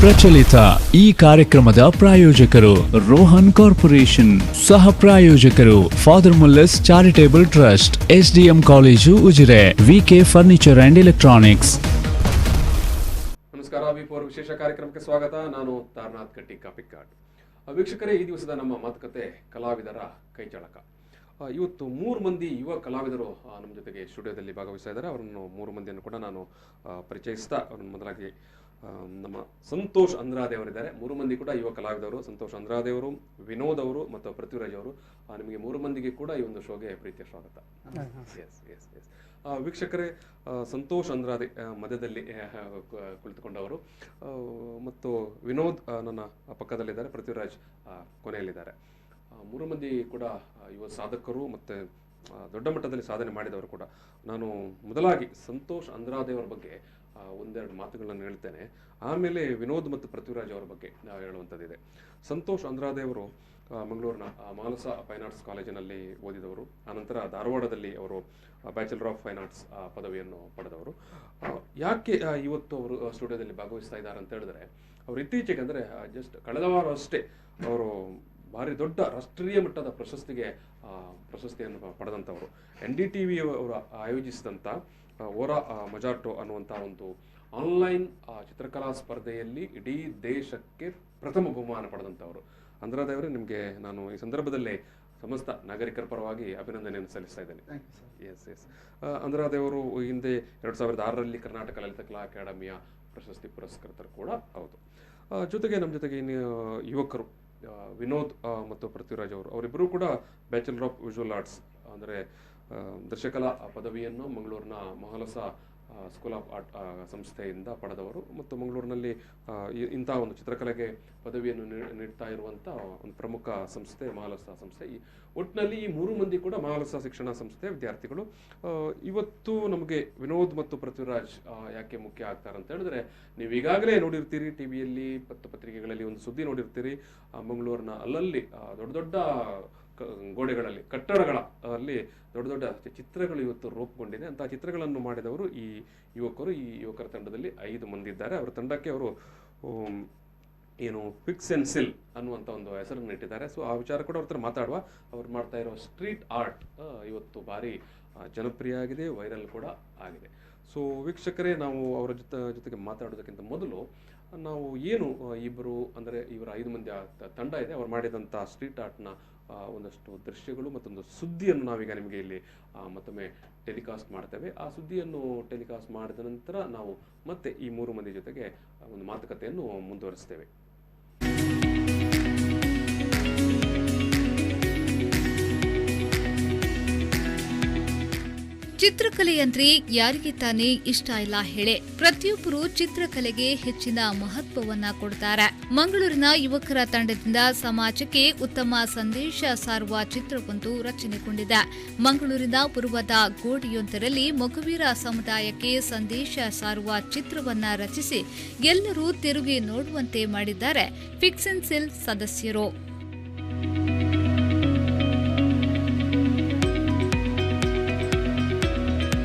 ಪ್ರಚಲಿತ ಈ ಕಾರ್ಯಕ್ರಮದ ಪ್ರಾಯೋಜಕರು ರೋಹನ್ ಕಾರ್ಪೊರೇಷನ್, ಸಹ ಪ್ರಾಯೋಜಕರು father Muller's charitable trust, SDM college Ujire, VK furniture and electronics. ನಮಸ್ಕಾರ, ವಿ4 ವಿಶೇಷ ಕಾರ್ಯಕ್ರಮಕ್ಕೆ ಸ್ವಾಗತ. ನಾನು ತಾರನಾಥ್ ಕಟ್ಟಿ ಕಾಪಿಕಾಡ್. ವೀಕ್ಷಕರೇ, ಈ ದಿವಸದ ನಮ್ಮ ಮಾತುಕತೆ ಕಲಾವಿದರ ಕೈಚಳಕ. ಇವತ್ತು 3 ಮಂದಿ ಯುವ ಕಲಾವಿದರು ನಮ್ಮ ಜೊತೆಗೆ ಸ್ಟುಡಿಯೋದಲ್ಲಿ ಭಾಗವಹಿಸ್ತಾ ಇದ್ದಾರೆ. ಅವರನ್ನು 3 ಮಂದಿಯನ್ನು ಕೂಡ ನಾನು ಪರಿಚಯಿಸ್ತಾ, ಅವರನ್ನು ಮೊದಲಾಗಿ ನಮ್ಮ ಸಂತೋಷ್ ಅಂದ್ರಾದೆ ಅವರಿದ್ದಾರೆ. 3 ಮಂದಿ ಕೂಡ ಯುವ ಕಲಾವಿದವರು. ಸಂತೋಷ್ ಅಂದ್ರಾದೆ ಅವರು, ವಿನೋದ್ ಅವರು ಮತ್ತು ಪೃಥ್ವಿರಾಜ್ ಅವರು. ನಿಮಗೆ 3 ಮಂದಿಗೆ ಕೂಡ ಈ ಒಂದು ಶೋಗೆ ಪ್ರೀತಿಯ ಸ್ವಾಗತ. ವೀಕ್ಷಕರೇ, ಸಂತೋಷ್ ಅಂದ್ರಾದೆ ಮಧ್ಯದಲ್ಲಿ ಕುಳಿತುಕೊಂಡವರು ಮತ್ತು ವಿನೋದ್ ನನ್ನ ಪಕ್ಕದಲ್ಲಿದ್ದಾರೆ, ಪೃಥ್ವಿರಾಜ್ ಕೊನೆಯಲ್ಲಿದ್ದಾರೆ. 3 ಮಂದಿ ಕೂಡ ಯುವ ಸಾಧಕರು ಮತ್ತು ದೊಡ್ಡ ಮಟ್ಟದಲ್ಲಿ ಸಾಧನೆ ಮಾಡಿದವರು ಕೂಡ. ನಾನು ಮೊದಲಾಗಿ ಸಂತೋಷ್ ಅಂದ್ರಾದೆ ಅವರ ಬಗ್ಗೆ ಒಂದೆರಡು ಮಾತುಗಳನ್ನು ಹೇಳ್ತೇನೆ. ಆಮೇಲೆ ವಿನೋದ್ ಮತ್ತು ಪೃಥ್ವಿರಾಜ್ ಅವರ ಬಗ್ಗೆ ಹೇಳುವಂಥದ್ದಿದೆ. ಸಂತೋಷ್ ಅಂದ್ರಾದೆ ಅವರು ಮಂಗಳೂರಿನ ಮಾನಸ ಫೈನ್ ಆರ್ಟ್ಸ್ ಕಾಲೇಜಿನಲ್ಲಿ ಓದಿದವರು. ಆನಂತರ ಧಾರವಾಡದಲ್ಲಿ ಅವರು ಬ್ಯಾಚಲರ್ ಆಫ್ ಫೈನ್ ಆರ್ಟ್ಸ್ ಪದವಿಯನ್ನು ಪಡೆದವರು. ಯಾಕೆ ಇವತ್ತು ಅವರು ಸ್ಟುಡಿಯೋದಲ್ಲಿ ಭಾಗವಹಿಸ್ತಾ ಇದ್ದಾರೆ ಅಂತ ಹೇಳಿದ್ರೆ, ಅವರು ಇತ್ತೀಚೆಗೆ ಅಂದರೆ ಜಸ್ಟ್ ಕಳೆದ ವಾರ ಅಷ್ಟೇ ಅವರು ಭಾರಿ ದೊಡ್ಡ ರಾಷ್ಟ್ರೀಯ ಮಟ್ಟದ ಪ್ರಶಸ್ತಿಯನ್ನು ಪಡೆದಂಥವರು. NDTV ಅವರು ಆಯೋಜಿಸಿದಂಥ ಓರಾ ಮಜಾರ್ಟೋ ಅನ್ನುವಂಥ ಒಂದು ಆನ್ಲೈನ್ ಚಿತ್ರಕಲಾ ಸ್ಪರ್ಧೆಯಲ್ಲಿ ಇಡೀ ದೇಶಕ್ಕೆ ಪ್ರಥಮ ಬಹುಮಾನ ಪಡೆದಂಥವರು. ಅಂದ್ರಾದೆ ಅವರೇ, ನಿಮಗೆ ನಾನು ಈ ಸಂದರ್ಭದಲ್ಲಿ ಸಮಸ್ತ ನಾಗರಿಕರ ಪರವಾಗಿ ಅಭಿನಂದನೆಯನ್ನು ಸಲ್ಲಿಸ್ತಾ ಇದ್ದೇನೆ. ಎಸ್. ಅಂದ್ರಾದೆ ಅವರು ಹಿಂದೆ 2006ರಲ್ಲಿ ಕರ್ನಾಟಕ ಲಲಿತ ಕಲಾ ಅಕಾಡೆಮಿಯ ಪ್ರಶಸ್ತಿ ಪುರಸ್ಕೃತರು ಕೂಡ ಹೌದು. ಜೊತೆಗೆ ನಮ್ಮ ಜೊತೆಗೆ ಇನ್ನು ಯುವಕರು ವಿನೋದ್ ಮತ್ತು ಪೃಥ್ವಿರಾಜ್ ಅವರು, ಅವರಿಬ್ಬರೂ ಕೂಡ ಬ್ಯಾಚಲರ್ ಆಫ್ ವಿಜುವಲ್ ಆರ್ಟ್ಸ್ ಅಂದರೆ ದೃಶ್ಯಕಲಾ ಪದವಿಯನ್ನು ಮಂಗಳೂರಿನ ಮಹಾಲಸ ಸ್ಕೂಲ್ ಆಫ್ ಆರ್ಟ್ ಸಂಸ್ಥೆಯಿಂದ ಪಡೆದವರು ಮತ್ತು ಮಂಗಳೂರಿನಲ್ಲಿ ಇಂಥ ಒಂದು ಚಿತ್ರಕಲೆಗೆ ಪದವಿಯನ್ನು ನೀಡ್ತಾ ಇರುವಂಥ ಒಂದು ಪ್ರಮುಖ ಸಂಸ್ಥೆ ಮಹಾಲಸ ಸಂಸ್ಥೆ. ಈ ಒಟ್ಟಿನಲ್ಲಿ ಈ 3 ಮಂದಿ ಕೂಡ ಮಹಾಲಸ ಶಿಕ್ಷಣ ಸಂಸ್ಥೆಯ ವಿದ್ಯಾರ್ಥಿಗಳು. ಇವತ್ತು ನಮಗೆ ವಿನೋದ್ ಮತ್ತು ಪೃಥ್ವಿರಾಜ್ ಯಾಕೆ ಮುಖ್ಯ ಆಗ್ತಾರೆ ಅಂತ ಹೇಳಿದ್ರೆ, ನೀವು ಈಗಾಗಲೇ ನೋಡಿರ್ತೀರಿ, ಟಿವಿಯಲ್ಲಿ ಪತ್ರಿಕೆಗಳಲ್ಲಿ ಒಂದು ಸುದ್ದಿ ನೋಡಿರ್ತೀರಿ. ಮಂಗಳೂರಿನ ಅಲ್ಲಲ್ಲಿ ದೊಡ್ಡ ದೊಡ್ಡ ಗೋಡೆಗಳಲ್ಲಿ, ಕಟ್ಟಡಗಳ ಅಲ್ಲಿ ದೊಡ್ಡ ದೊಡ್ಡ ಚಿತ್ರಗಳು ಇವತ್ತು ರೂಪುಗೊಂಡಿದೆ. ಅಂತಹ ಚಿತ್ರಗಳನ್ನು ಮಾಡಿದವರು ಈ ಯುವಕರು. ಈ ಯುವಕರ ತಂಡದಲ್ಲಿ 5 ಮಂದಿ ಇದ್ದಾರೆ. ಅವರ ತಂಡಕ್ಕೆ ಅವರು ಫಿಕ್ಸ್ ಅಂಡ್ ಸಿಲ್ ಅನ್ನುವಂಥ ಒಂದು ಹೆಸರನ್ನು ಇಟ್ಟಿದ್ದಾರೆ. ಸೊ ಆ ವಿಚಾರ ಕೂಡ ಅವ್ರ ಹತ್ರ ಮಾತಾಡುವ. ಅವ್ರು ಮಾಡ್ತಾ ಇರೋ ಸ್ಟ್ರೀಟ್ ಆರ್ಟ್ ಇವತ್ತು ಭಾರಿ ಜನಪ್ರಿಯ ಆಗಿದೆ, ವೈರಲ್ ಕೂಡ ಆಗಿದೆ. ಸೊ ವೀಕ್ಷಕರೇ, ನಾವು ಅವರ ಜೊತೆಗೆ ಮಾತಾಡೋದಕ್ಕಿಂತ ಮೊದಲು ನಾವು ಇಬ್ಬರು ಅಂದರೆ ಇವರ 5 ಮಂದಿ ತಂಡ ಇದೆ, ಅವ್ರು ಮಾಡಿದಂಥ ಸ್ಟ್ರೀಟ್ ಆರ್ಟ್ನ ಒಂದಷ್ಟು ದೃಶ್ಯಗಳು ಮತ್ತೊಂದು ಸುದ್ದಿಯನ್ನು ನಾವೀಗ ನಿಮಗೆ ಇಲ್ಲಿ ಮತ್ತೊಮ್ಮೆ ಟೆಲಿಕಾಸ್ಟ್ ಮಾಡ್ತೇವೆ. ಆ ಸುದ್ದಿಯನ್ನು ಟೆಲಿಕಾಸ್ಟ್ ಮಾಡಿದ ನಂತರ ನಾವು ಮತ್ತೆ ಈ 3 ಮಂದಿ ಜೊತೆಗೆ ಒಂದು ಮಾತುಕತೆಯನ್ನು ಮುಂದುವರಿಸ್ತೇವೆ. ಚಿತ್ರಕಲೆಯಂದ್ರೆ ಯಾರಿಗೆ ತಾನೇ ಇಷ್ಟ ಇಲ್ಲ ಹೇಳಿ. ಪ್ರತಿಯೊಬ್ಬರು ಚಿತ್ರಕಲೆಗೆ ಹೆಚ್ಚಿನ ಮಹತ್ವವನ್ನ ಕೊಡ್ತಾರೆ. ಮಂಗಳೂರಿನ ಯುವಕರ ತಂಡದಿಂದ ಸಮಾಜಕ್ಕೆ ಉತ್ತಮ ಸಂದೇಶ ಸಾರುವ ಚಿತ್ರವೊಂದು ರಚನೆಗೊಂಡಿದೆ. ಮಂಗಳೂರಿನ ಪೂರ್ವದ ಗೋಡೆಯೊಂದರಲ್ಲಿ ಮೊಗವೀರ ಸಮುದಾಯಕ್ಕೆ ಸಂದೇಶ ಸಾರುವ ಚಿತ್ರವನ್ನ ರಚಿಸಿ ಎಲ್ಲರೂ ತಿರುಗಿ ನೋಡುವಂತೆ ಮಾಡಿದ್ದಾರೆ ಫಿಕ್ಸ್ ಅಂಡ್ ಸಿಲ್ ಸದಸ್ಯರು.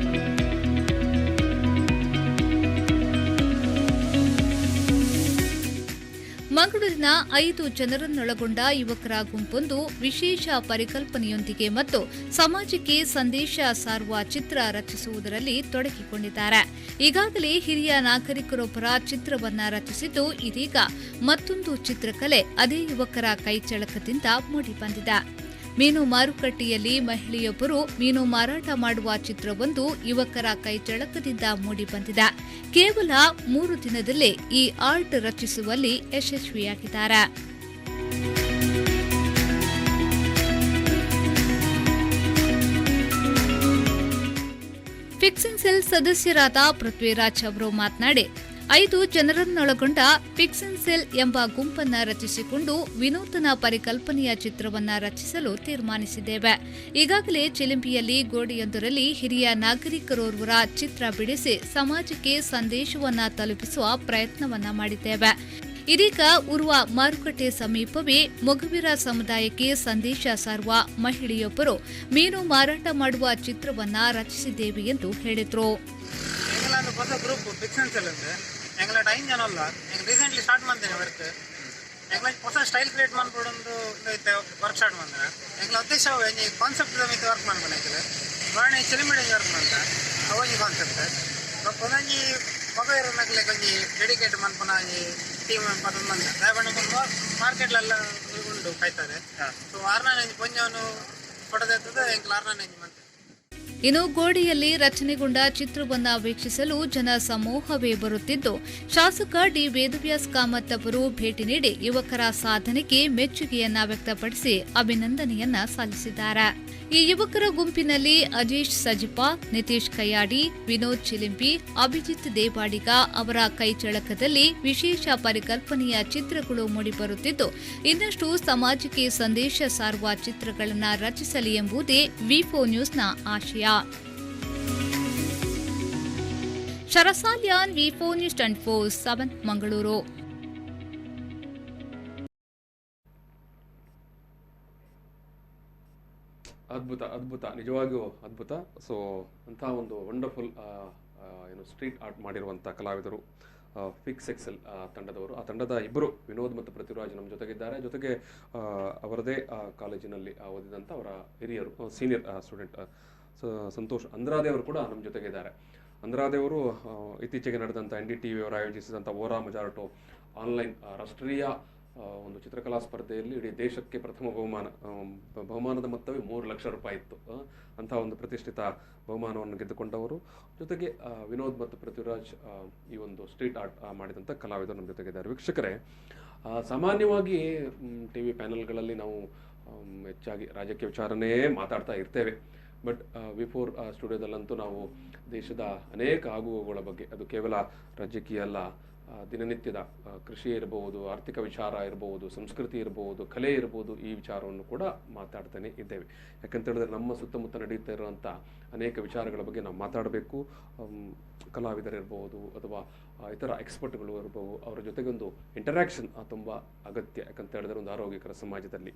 ಮಂಗಳೂರಿನ 5 ಜನರನ್ನೊಳಗೊಂಡ ಯುವಕರ ಗುಂಪೊಂದು ವಿಶೇಷ ಪರಿಕಲ್ಪನೆಯೊಂದಿಗೆ ಮತ್ತು ಸಮಾಜಕ್ಕೆ ಸಂದೇಶ ಸಾರುವ ಚಿತ್ರ ರಚಿಸುವುದರಲ್ಲಿ ತೊಡಗಿಕೊಂಡಿದ್ದಾರೆ. ಈಗಾಗಲೇ ಹಿರಿಯ ನಾಗರಿಕರೊಬ್ಬರ ಚಿತ್ರವನ್ನ ರಚಿಸಿದ್ದು, ಇದೀಗ ಮತ್ತೊಂದು ಚಿತ್ರಕಲೆ ಅದೇ ಯುವಕರ ಕೈಚಳಕದಿಂದ ಮೂಡಿಬಂದಿದೆ. ಮೀನು ಮಾರುಕಟ್ಟೆಯಲ್ಲಿ ಮಹಿಳೆಯೊಬ್ಬರು ಮೀನು ಮಾರಾಟ ಮಾಡುವ ಚಿತ್ರವೊಂದು ಯುವಕರ ಕೈಚಳಕದಿಂದ ಮೂಡಿಬಂದಿದೆ. ಕೇವಲ 3 ದಿನದಲ್ಲೇ ಈ ಆರ್ಟ್ ರಚಿಸುವಲ್ಲಿ ಯಶಸ್ವಿಯಾಗಿದ್ದಾರೆ. ಫಿಕ್ಸ್ ಅಂಡ್ ಸಿಲ್ ಸದಸ್ಯರಾದ ಪೃಥ್ವಿರಾಜ್ ಅವರು ಮಾತನಾಡಿ, 5 ಜನರನ್ನೊಳಗೊಂಡ ಫಿಕ್ಸ್ ಅಂಡ್ ಸಿಲ್ ಎಂಬ ಗುಂಪನ್ನ ರಚಿಸಿಕೊಂಡು ವಿನೂತನ ಪರಿಕಲ್ಪನೆಯ ಚಿತ್ರವನ್ನ ರಚಿಸಲು ತೀರ್ಮಾನಿಸಿದ್ದೇವೆ. ಈಗಾಗಲೇ ಚಿಲಿಂಬಿಯಲ್ಲಿ ಗೋಡೆಯೊಂದರಲ್ಲಿ ಹಿರಿಯ ನಾಗರಿಕರೋರ್ವರ ಚಿತ್ರ ಬಿಡಿಸಿ ಸಮಾಜಕ್ಕೆ ಸಂದೇಶವನ್ನ ತಲುಪಿಸುವ ಪ್ರಯತ್ನವನ್ನ ಮಾಡಿದ್ದೇವೆ. ಇದೀಗ ಉರುವ ಮಾರುಕಟ್ಟೆ ಸಮೀಪವೇ ಮೊಗವೀರ ಸಮುದಾಯಕ್ಕೆ ಸಂದೇಶ ಸಾರುವ ಮಹಿಳೆಯೊಬ್ಬರು ಮೀನು ಮಾರಾಟ ಮಾಡುವ ಚಿತ್ರವನ್ನ ರಚಿಸಿದ್ದೇವೆ ಎಂದು ಹೇಳಿದರು. ಎಂಗ್ಲ ಟೈಮ್ ಜನ ಅಲ್ಲ ಎಂಗ್ ರೀಸೆಂಟ್ಲಿ ಸ್ಟಾರ್ಟ್ ಮಾಡ್ತೇನೆ ವರ್ಕ್ ಎಂಗ್ಲ ಹೊಸ ಸ್ಟೈಲ್ ಕ್ರಿಯೇಟ್ ಮಾಡ್ಕೊಡೊಂದು ವರ್ಕ್ ಸ್ಟಾರ್ಟ್ ಮಾಡಿದ್ರೆ ಎಂಗ್ಲ ಉದ್ದೇಶ ಕಾನ್ಸೆಪ್ಟ್ ಮಿತ್ತು ವರ್ಕ್ ಮಾಡ್ಕೊಳಕ್ಕೆ ಬಾಣಿ ಚಿಲಿಮಿಡಿ ವರ್ಕ್ ಮಾಡ್ತ ಅವನಿ ಕಾನ್ಸೆಪ್ಟ್ ಒಂದೊಂಜಿ ಮೊಬೈಲ್ ನಕ್ಲೆ ಕೊಂಚಿ ಡೆಡಿಕೇಟ್ ಮಾಡ್ಪನ ಟೀಮ್ ಪದೊಂದು ಬಂದ ದಯಬಣ್ಣ ಮಾರ್ಕೆಟ್ಲೆಲ್ಲ ಉಂಡು ಕಾಯ್ತದೆ ಸೊ ಆರ್ನಾನಂಜಿ ಪೊಂಜವನು ಕೊಡದೆತ್ತದ ಎಂಕ್ಲ ಆರ್ನಾನಂಜಿ ಮಂತ್. ಇನ್ನು ಗೋಡೆಯಲ್ಲಿ ರಚನೆಗೊಂಡ ಚಿತ್ರವನ್ನ ವೀಕ್ಷಿಸಲು ಜನ ಸಮೂಹವೇ ಬರುತ್ತಿದ್ದು, ಶಾಸಕ ಡಿ ವೇದವ್ಯಾಸ್ ಕಾಮತ್ ಅವರು ಭೇಟಿ ನೀಡಿ ಯುವಕರ ಸಾಧನೆಗೆ ಮೆಚ್ಚುಗೆಯನ್ನ ವ್ಯಕ್ತಪಡಿಸಿ ಅಭಿನಂದನೆಯನ್ನ ಸಲ್ಲಿಸಿದ್ದಾರೆ. ಈ ಯುವಕರ ಗುಂಪಿನಲ್ಲಿ ಅಜೀಶ್ ಸಜಿಪಾ, ನಿತೀಶ್ ಕೈಯಾಡಿ, ವಿನೋದ್ ಚಿಲಿಂಪಿ, ಅಭಿಜಿತ್ ದೇವಾಡಿಗ ಅವರ ಕೈಚಳಕದಲ್ಲಿ ವಿಶೇಷ ಪರಿಕಲ್ಪನೆಯ ಚಿತ್ರಗಳು ಮೂಡಿಬರುತ್ತಿದ್ದು, ಇನ್ನಷ್ಟು ಸಮಾಜಕ್ಕೆ ಸಂದೇಶ ಸಾರುವ ಚಿತ್ರಗಳನ್ನು ರಚಿಸಲಿ ಎಂಬುದೇ ವಿ4 ನ್ಯೂಸ್ನ ಆಶಯ. ಶರಸಾಲ್ಯಾನ್, ವಿ4 ನ್ಯೂಸ್ 24/7 ಮಂಗಳೂರು. ಅದ್ಭುತ ನಿಜವಾಗಿಯೂ ಅದ್ಭುತ. ಸೊ ಅಂಥ ಒಂದು ವಂಡರ್ಫುಲ್ ಸ್ಟ್ರೀಟ್ ಆರ್ಟ್ ಮಾಡಿರುವಂಥ ಕಲಾವಿದರು ಫಿಕ್ಸ್ ಎಕ್ಸೆಲ್ ತಂಡದವರು. ಆ ತಂಡದ ಇಬ್ಬರು ವಿನೋದ್ ಮತ್ತು ಪೃಥ್ವಿರಾಜ್ ನಮ್ಮ ಜೊತೆಗಿದ್ದಾರೆ. ಜೊತೆಗೆ ಅವರದೇ ಕಾಲೇಜಿನಲ್ಲಿ ಓದಿದಂಥ ಅವರ ಹಿರಿಯರು ಸೀನಿಯರ್ ಸ್ಟೂಡೆಂಟ್ ಸಂತೋಷ್ ಅಂದ್ರಾದೆ ಅವರು ಕೂಡ ನಮ್ಮ ಜೊತೆಗಿದ್ದಾರೆ. ಅಂದ್ರಾದೆ ಅವರು ಇತ್ತೀಚೆಗೆ ನಡೆದಂಥ NDTV ಅವರು ಆಯೋಜಿಸಿದಂಥ ಓರಾ ಮಜಾರ್ಟೋ ಆನ್ಲೈನ್ ರಾಷ್ಟ್ರೀಯ ಒಂದು ಚಿತ್ರಕಲಾ ಸ್ಪರ್ಧೆಯಲ್ಲಿ ಇಡೀ ದೇಶಕ್ಕೆ ಪ್ರಥಮ ಬಹುಮಾನದ ಮೊತ್ತವೇ 3 ಲಕ್ಷ ರೂಪಾಯಿ ಇತ್ತು. ಅಂಥ ಒಂದು ಪ್ರತಿಷ್ಠಿತ ಬಹುಮಾನವನ್ನು ಗೆದ್ದುಕೊಂಡವರು. ಜೊತೆಗೆ ವಿನೋದ್ ಮತ್ತು ಪೃಥ್ವಿರಾಜ್ ಈ ಒಂದು ಸ್ಟ್ರೀಟ್ ಆರ್ಟ್ ಮಾಡಿದಂಥ ಕಲಾವಿದರು ನಮ್ಮ ಜೊತೆಗಿದ್ದಾರೆ. ವೀಕ್ಷಕರೇ, ಸಾಮಾನ್ಯವಾಗಿ TV ಪ್ಯಾನಲ್ಗಳಲ್ಲಿ ನಾವು ಹೆಚ್ಚಾಗಿ ರಾಜಕೀಯ ವಿಚಾರನೇ ಮಾತಾಡ್ತಾ ಇರ್ತೇವೆ. ಬಟ್ ವಿ4 ಸ್ಟುಡಿಯೋದಲ್ಲಂತೂ ನಾವು ದೇಶದ ಅನೇಕ ಆಗುಹೋಗುಗಳ ಬಗ್ಗೆ, ಅದು ಕೇವಲ ರಾಜಕೀಯ ಅಲ್ಲ, ದಿನನಿತ್ಯದ ಕೃಷಿ ಇರಬಹುದು, ಆರ್ಥಿಕ ವಿಚಾರ ಇರಬಹುದು, ಸಂಸ್ಕೃತಿ ಇರಬಹುದು, ಕಲೆ ಇರಬಹುದು, ಈ ವಿಚಾರವನ್ನು ಕೂಡ ಮಾತಾಡ್ತಾನೆ ಇದ್ದೇವೆ. ಯಾಕಂತ ಹೇಳಿದ್ರೆ ನಮ್ಮ ಸುತ್ತಮುತ್ತ ನಡೀತಾ ಇರುವಂಥ ಅನೇಕ ವಿಚಾರಗಳ ಬಗ್ಗೆ ನಾವು ಮಾತಾಡಬೇಕು. ಕಲಾವಿದರಿರ್ಬೋದು ಅಥವಾ ಇತರ ಎಕ್ಸ್ಪರ್ಟ್ಗಳು ಇರ್ಬೋದು, ಅವರ ಜೊತೆಗೊಂದು ಇಂಟರಾಕ್ಷನ್ ತುಂಬ ಅಗತ್ಯ. ಯಾಕಂತ ಹೇಳಿದ್ರೆ ಒಂದು ಆರೋಗ್ಯಕರ ಸಮಾಜದಲ್ಲಿ.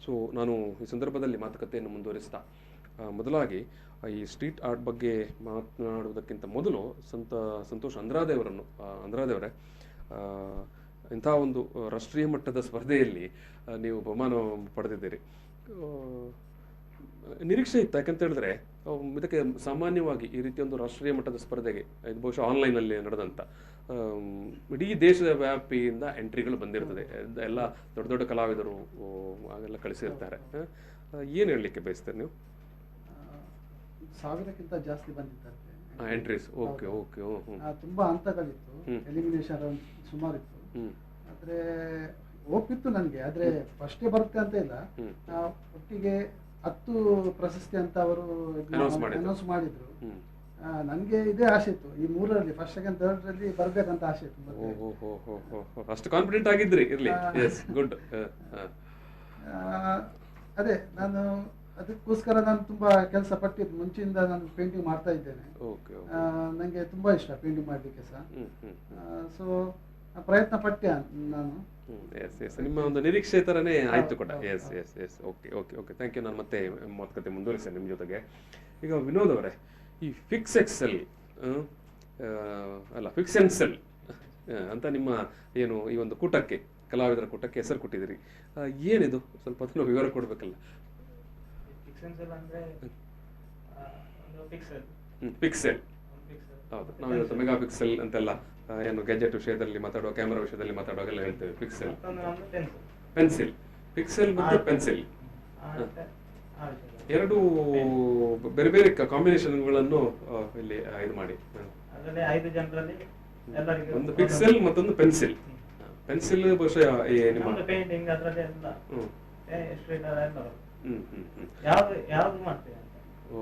ಸೊ ನಾನು ಈ ಸಂದರ್ಭದಲ್ಲಿ ಮಾತುಕತೆಯನ್ನು ಮುಂದುವರಿಸ್ತಾ ಮೊದಲಾಗಿ ಈ ಸ್ಟ್ರೀಟ್ ಆರ್ಟ್ ಬಗ್ಗೆ ಮಾತನಾಡುವುದಕ್ಕಿಂತ ಮೊದಲು ಸಂತೋಷ್ ಅಂದ್ರಾದೇವರೇ ಇಂಥ ಒಂದು ರಾಷ್ಟ್ರೀಯ ಮಟ್ಟದ ಸ್ಪರ್ಧೆಯಲ್ಲಿ ನೀವು ಬಹುಮಾನ ಪಡೆದಿದ್ದೀರಿ. ನಿರೀಕ್ಷೆ ಇತ್ತು? ಯಾಕಂತ ಹೇಳಿದ್ರೆ ಇದಕ್ಕೆ ಸಾಮಾನ್ಯವಾಗಿ ಈ ರೀತಿಯೊಂದು ರಾಷ್ಟ್ರೀಯ ಮಟ್ಟದ ಸ್ಪರ್ಧೆಗೆ, ಇದು ಬಹುಶಃ ಆನ್ಲೈನಲ್ಲಿ ನಡೆದಂಥ ಇಡೀ ದೇಶದ ವ್ಯಾಪಿಯಿಂದ ಎಂಟ್ರಿಗಳು ಬಂದಿರ್ತದೆ. ಎಲ್ಲ ದೊಡ್ಡ ದೊಡ್ಡ ಕಲಾವಿದರು ಹಾಗೆಲ್ಲ ಕಳಿಸಿರ್ತಾರೆ. ಏನು ಹೇಳಲಿಕ್ಕೆ ಬಯಸ್ತಾರೆ ನೀವು? 1000ಕ್ಕಿಂತ ಜಾಸ್ತಿ ಬಂದಿದ್ದಾರೆ ಎಂಟ್ರೀಸ್. Okay okay. ತುಂಬಾ ಹಂತಗಳಿತ್ತು, ಎಲಿಮಿನೇಷನ್ ಸುಮಾರಿತ್ತು. ಆದ್ರೆ ಹೋಗ್ತಿತ್ತು ನನಗೆ, ಆದ್ರೆ ಫಸ್ಟೇ ಬರುತ್ತೆ ಅಂತ ಇಲ್ಲ. ಒಟ್ಟಿಗೆ 10 ಪ್ರಶಸ್ತಿ ಅಂತ ಅವರು ಅನೌನ್ಸ್ ಮಾಡಿದ್ರು. ನನಗೆ ಇದೇ ಆಸೆ ಇತ್ತು, ಈ 3ರಲ್ಲಿ ಫಸ್ಟ್ ಸೆಕೆಂಡ್ ಥರ್ಡ್ರಲ್ಲಿ ಬರ್ಬೇಕಂತ ಆಸೆ ಇತ್ತು. ಅಷ್ಟು ಕಾನ್ಫಿಡೆಂಟ್ ಆಗಿದ್ರಿ? ಇರ್ಲಿ, ಗುಡ್. ಅದೇ ನಾನು ಅದಕ್ಕೋಸ್ಕರ ನಾನು ತುಂಬಾ ಕೆಲಸ ಪಟ್ಟಿದ್ದು. ಮುಂಚೆಯಿಂದ ನಾನು ಪೇಂಟಿಂಗ್ ಮಾಡ್ತಾ ಇದ್ದೇನೆ. ನನಗೆ ತುಂಬಾ ಇಷ್ಟ ಪೇಂಟಿಂಗ್ ಮಾಡಲಿಕ್ಕೆ ಸಹ. ಸೊ ಪ್ರಯತ್ನ ಪಟ್ಟೆ ನಾನು. ನಿಮ್ಮ ಒಂದು ನಿರೀಕ್ಷೆ ತರನೇ ಆಯ್ತು ಕೂಡ. Okay okay okay, thank you. ನಾನು ಮತ್ತೆ ಮಾತುಕತೆ ಮುಂದುವರಿಸ್ತೇನೆ ನಿಮ್ಮ ಜೊತೆಗೆ. ಈಗ ವಿನೋದ್ ಅವರೇ, ಈ ಫಿಕ್ಸ್ ಎಕ್ಸೆಲ್ ಅಲ್ಲ ಫಿಕ್ಸ್ ಅಂಡ್ ಸೆಲ್ ಅಂತ ನಿಮ್ಮ ಏನು ಈ ಒಂದು ಕೂಟಕ್ಕೆ, ಕಲಾವಿದರ ಕೂಟಕ್ಕೆ ಹೆಸರು ಕೊಟ್ಟಿದ್ದೀರಿ. ಏನಿದು ಸ್ವಲ್ಪ ಅದನ್ನು ವಿವರ ಕೊಡ್ಬೇಕಲ್ಲ. ಪಿಕ್ಸೆಲ್, ಹೌದು. ನಾವು ಇವತ್ತು ಮೆಗಾ ಪಿಕ್ಸೆಲ್ ಅಂತೆಲ್ಲ ಏನು ಗ್ಯಾಜೆಟ್ ವಿಷಯದಲ್ಲಿ ಮಾತಾಡುವ, ಕ್ಯಾಮೆರಾ ವಿಷಯದಲ್ಲಿ ಮಾತಾಡುವಾಗೆಲ್ಲ ಹೇಳ್ತೇವೆ ಪಿಕ್ಸೆಲ್. ಪೆನ್ಸಿಲ್, ಪಿಕ್ಸೆಲ್ ಮತ್ತು ಪೆನ್ಸಿಲ್ ಎರಡು ಬೇರೆ ಬೇರೆ ಕಾಂಬಿನೇಷನ್ಗಳನ್ನು ಇಲ್ಲಿ ಇದು ಮಾಡಿ. ಒಂದು ಪಿಕ್ಸೆಲ್ ಮತ್ತೊಂದು ಪೆನ್ಸಿಲ್. ಪೆನ್ಸಿಲ್ ಬಹುಶಃ ನಿಮ್ಮ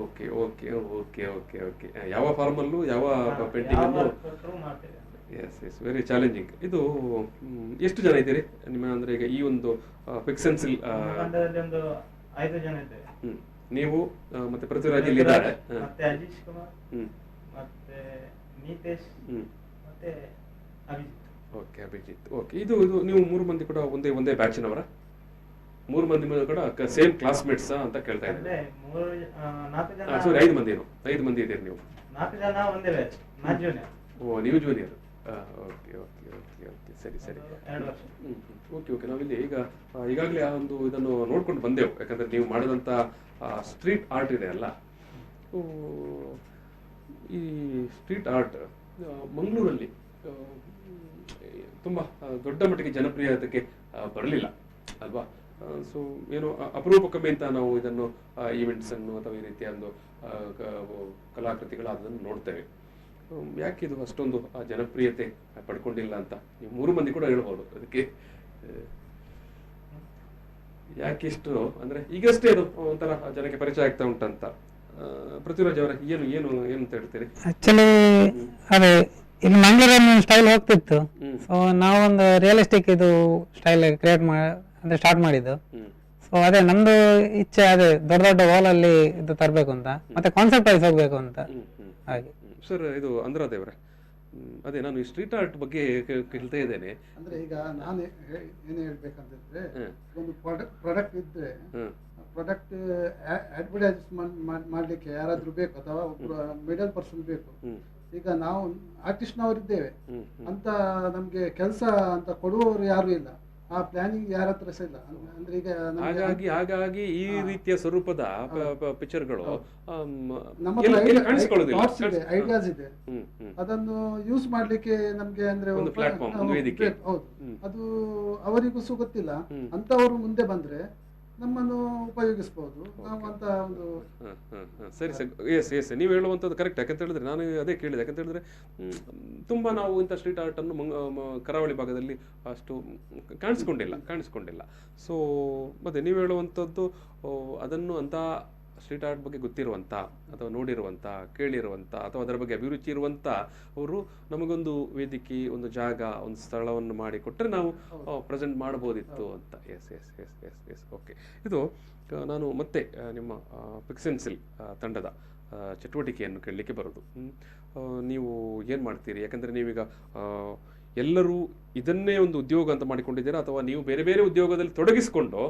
okay okay okay okay okay. ಯಾವ ಫಾರ್ಮಲ್ಲೂ ಯಾವ ಪೇಂಟಿಂಗ್ ಅಲ್ಲೂ. Yes, very challenging. ಇದು ಎಷ್ಟು ಜನ ಇದ್ದೀರಿ ನಿಮ್ಮ, ಅಂದ್ರೆ ಈಗ ಈ ಒಂದು ಪಿಕ್ಸೆನ್ಸಿಲ್? 5 ಜನ ಇದ್ದೇವೆ. ನೀವು ಮತ್ತೆ ಪೃಥ್ವಿರಾಜ್ ಇಲ್ಲಿ ಇದ್ದಾರೆ, ಮತ್ತೆ ಅಜೀಶ್ ಕುಮಾರ್, ಮತ್ತೆ ನಿತೇಶ್, ಮತ್ತೆ ಅಭಿಜಿತ್. ಓಕೆ, ಅಭಿಜಿತ್. ಓಕೆ. ಇದು ನೀವು 3 ಮಂದಿ ಕೂಡ ಒಂದೇ ಬ್ಯಾಚಿನವರ? 3 ಮಂದಿ ಕೂಡ ಸೇಮ್ ಕ್ಲಾಸ್ಮೇಟ್ಸ್ ಅಂತ ಕೇಳ್ತಾ ಇದ್ದಾರೆ. 5 ಮಂದಿ ಇದ್ದೀರಿ ನೀವು? 4 ಜನ ಒಂದೇ ಬ್ಯಾಚ್. ನಾನು ಜೂನಿಯರ್. ಓ, ನೀವು junior. Okay okay okay okay ಸರಿ ಸರಿ. Okay okay. ನಾವಿಲ್ಲಿ ಈಗಾಗಲೇ ಆ ಒಂದು ಇದನ್ನು ನೋಡ್ಕೊಂಡು ಬಂದೆವು, ಯಾಕಂದರೆ ನೀವು ಮಾಡಿದಂಥ ಸ್ಟ್ರೀಟ್ ಆರ್ಟ್ ಇದೆ ಅಲ್ಲ, ಈ ಸ್ಟ್ರೀಟ್ ಆರ್ಟ್ ಮಂಗಳೂರಲ್ಲಿ ತುಂಬ ದೊಡ್ಡ ಮಟ್ಟಿಗೆ ಜನಪ್ರಿಯತೆಗೆ ಬರಲಿಲ್ಲ ಅಲ್ವಾ? ಸೊ ಏನು ಅಪರೂಪಕ್ಕೊಮ್ಮೆ ಅಂತ ನಾವು ಇದನ್ನು ಈವೆಂಟ್ಸನ್ನು ಅಥವಾ ಈ ರೀತಿಯ ಒಂದು ಕಲಾಕೃತಿಗಳಾದನ್ನು ನೋಡ್ತೇವೆ. ಯಾಕೆ ಇದು ಅಷ್ಟೊಂದು ಜನಪ್ರಿಯತೆ ಪಡ್ಕೊಂಡಿಲ್ಲ ಅಂತ ನೀವು 3 ಮಂದಿ ಕೂಡ ಹೇಳ್ಬೋದು. ಅದಕ್ಕೆ ಯಾಕೆ ಇಷ್ಟು ಅಂದರೆ ಈಗಷ್ಟೇ ಅದು ಒಂಥರ ಜನಕ್ಕೆ ಪರಿಚಯ ಆಗ್ತಾ ಉಂಟಂತ. ಪೃಥ್ವಿರಾಜ್ ಅವರ ಏನು ಏನು ಏನು ಅಂತ ಹೇಳ್ತೀರಿ? ಆಕ್ಚುಲಿ ಅದೇ ಇಲ್ಲಿ ಮಂಗಳೂರಲ್ಲಿ ಸ್ಟೈಲ್ ಹೋಗ್ತಿತ್ತು, ಸೊ ನಾವೊಂದು ರಿಯಲಿಸ್ಟಿಕ್ ಇದು ಸ್ಟೈಲ್ ಕ್ರಿಯೇಟ್ ಅಂದ್ರೆ ಸ್ಟಾರ್ಟ್ ಮಾಡಿದ್ದು. ಸೊ ಅದೇ ನಮ್ದು ಇಚ್ಛೆ ಅದೇ ದೊಡ್ಡ ದೊಡ್ಡ ವಾಲ್ ಅಲ್ಲಿ ಇದು ತರಬೇಕು ಅಂತ, ಮತ್ತೆ ಕಾನ್ಸೆಪ್ಟ್ ವೈಸ್ ಹೋಗ್ಬೇಕು ಅಂತ. ಹಾಗೆ ಸರ್, ಇದು ಅಂದ್ರಾದೇವ್ರೆ, ಅದೇ ನಾನು ಈ ಸ್ಟ್ರೀಟ್ ಆರ್ಟ್ ಬಗ್ಗೆ ಕೇಳ್ತಾ ಇದ್ದೇನೆ. ಅಂದ್ರೆ ಈಗ ನಾನು ಏನು ಹೇಳ್ಬೇಕಂತಿದ್ರೆ, ಒಂದು ಪ್ರಾಡಕ್ಟ್ ಇದ್ರೆ ಪ್ರಾಡಕ್ಟ್ ಅಡ್ವರ್ಟೈಸ್ಮೆಂಟ್ ಮಾಡ್ಲಿಕ್ಕೆ ಯಾರಾದ್ರೂ ಬೇಕು ಅಥವಾ ಒಬ್ರು ಮಿಡಲ್ ಪರ್ಸನ್ ಬೇಕು. ಈಗ ನಾವು ಆರ್ಟಿಸ್ಟ್ನವರಿದ್ದೇವೆ ಅಂತ ನಮ್ಗೆ ಕೆಲಸ ಅಂತ ಕೊಡುವವರು ಯಾರು ಇಲ್ಲ, ಆ ಪ್ಲಾನಿಂಗ್ ಯಾರ ಹತ್ರ ಸಹ ಇಲ್ಲ. ಅಂದ್ರೆ ಈಗ ಹಾಗಾಗಿ ಈ ರೀತಿಯ ಸ್ವರೂಪದ ಪಿಕ್ಚರ್ಗಳು ನಮ್ಮ ಐಡಿಯಾಸ್ ಇದೆ, ಅದನ್ನು ಯೂಸ್ ಮಾಡ್ಲಿಕ್ಕೆ ನಮ್ಗೆ ಅಂದ್ರೆ ಹೌದು, ಅದು ಅವರಿಗೂ ಸಹ ಗೊತ್ತಿಲ್ಲ. ಅಂತವರು ಮುಂದೆ ಬಂದ್ರೆ ನಮ್ಮನ್ನು ಉಪಯೋಗಿಸಬಹುದು ನಾವು ಅಂತ ಒಂದು. ಸರಿ ಸರ್, ಎಸ್ ನೀವು ಹೇಳುವಂಥದ್ದು ಕರೆಕ್ಟ್. ಯಾಕಂತ ಹೇಳಿದ್ರೆ ನಾನು ಅದೇ ಕೇಳಿದೆ, ಯಾಕಂತ ಹೇಳಿದ್ರೆ ತುಂಬ ನಾವು ಇಂಥ ಸ್ಟ್ರೀಟ್ ಆರ್ಟನ್ನು ಕರಾವಳಿ ಭಾಗದಲ್ಲಿ ಅಷ್ಟು ಕಾಣಿಸ್ಕೊಂಡಿಲ್ಲ. ಸೊ ಮತ್ತೆ ನೀವು ಹೇಳುವಂಥದ್ದು ಅದನ್ನು ಅಂಥ ಸ್ಟ್ರೀಟ್ ಆರ್ಟ್ ಬಗ್ಗೆ ಗೊತ್ತಿರುವಂಥ ಅಥವಾ ನೋಡಿರುವಂಥ, ಕೇಳಿರುವಂಥ ಅಥವಾ ಅದರ ಬಗ್ಗೆ ಅಭಿರುಚಿ ಇರುವಂಥ ಅವರು ನಮಗೊಂದು ವೇದಿಕೆ, ಒಂದು ಜಾಗ, ಒಂದು ಸ್ಥಳವನ್ನು ಮಾಡಿಕೊಟ್ರೆ ನಾವು ಪ್ರೆಸೆಂಟ್ ಮಾಡ್ಬೋದಿತ್ತು ಅಂತ. Yes okay. ಇದು ನಾನು ಮತ್ತೆ ನಿಮ್ಮ ಪಿಕ್ಸೆನ್ಸಿಲ್ ತಂಡದ ಚಟುವಟಿಕೆಯನ್ನು ಕೇಳಲಿಕ್ಕೆ ಬರೋದು. ನೀವು ಏನು ಮಾಡ್ತೀರಿ? ಯಾಕಂದರೆ ನೀವೀಗ ಎಲ್ಲರೂ ಇದನ್ನೇ ಒಂದು ಉದ್ಯೋಗ ಅಂತ ಮಾಡಿಕೊಂಡಿದ್ದೀರಾ, ಅಥವಾ ನೀವು ಬೇರೆ ಬೇರೆ ಉದ್ಯೋಗದಲ್ಲಿ ತೊಡಗಿಸಿಕೊಂಡು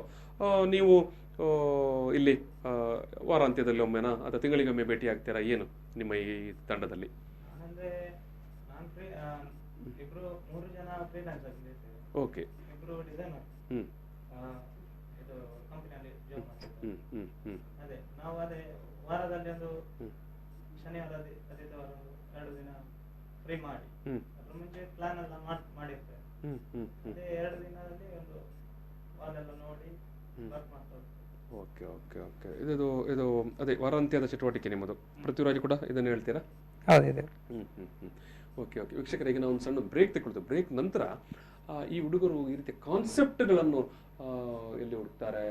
ನೀವು ಇಲ್ಲಿ ವಾರಾಂತ್ಯದಲ್ಲಿ ಒಮ್ಮೆನಾ ಅಥವಾ ತಿಂಗಳಿಗೊಮ್ಮೆ ಭೇಟಿ ಆಗ್ತೀರಾ? ಏನು ನಿಮ್ಮ ಈ ತಂಡದಲ್ಲಿ? ಓಕೆ. ವಾರದಲ್ಲಿ ಒಂದು ಶನಿವಾರ ಆದಿತ್ಯವಾರ 2 ದಿನ ಫ್ರೀ ಮಾಡಿ ಅದ್ರ ಮುಂಚೆ ಪ್ಲಾನ್ ಎಲ್ಲ ಮಾಡಿರ್ತೇವೆ. ಅದೇ 2 ದಿನದಲ್ಲಿ ಒಂದು ವಾಲೆಲ್ಲ ನೋಡಿ ವರ್ಕ್ ಮಾಡ್ತಾರೆ. Okay okay okay. ಇದು ಅದೇ ವಾರಾಂತ್ಯದ ಚಟುವಟಿಕೆ ನಿಮ್ಮದು. ಪೃಥ್ವಿರಾಜ್ ಕೂಡ ಇದನ್ನು ಹೇಳ್ತೀರಾ? ಹೌದಿದೆ. Okay okay. ವೀಕ್ಷಕರಿಗೆ ನಾವು ಒಂದು ಸಣ್ಣ ಬ್ರೇಕ್ ತಗೊಳ್ತೇವೆ. ಬ್ರೇಕ್ ನಂತರ ಈ ಹುಡುಗರು ಈ ರೀತಿಯ ಕಾನ್ಸೆಪ್ಟ್ಗಳನ್ನು ಎಲ್ಲಿ ಹುಡುಕ್ತಾರೆ,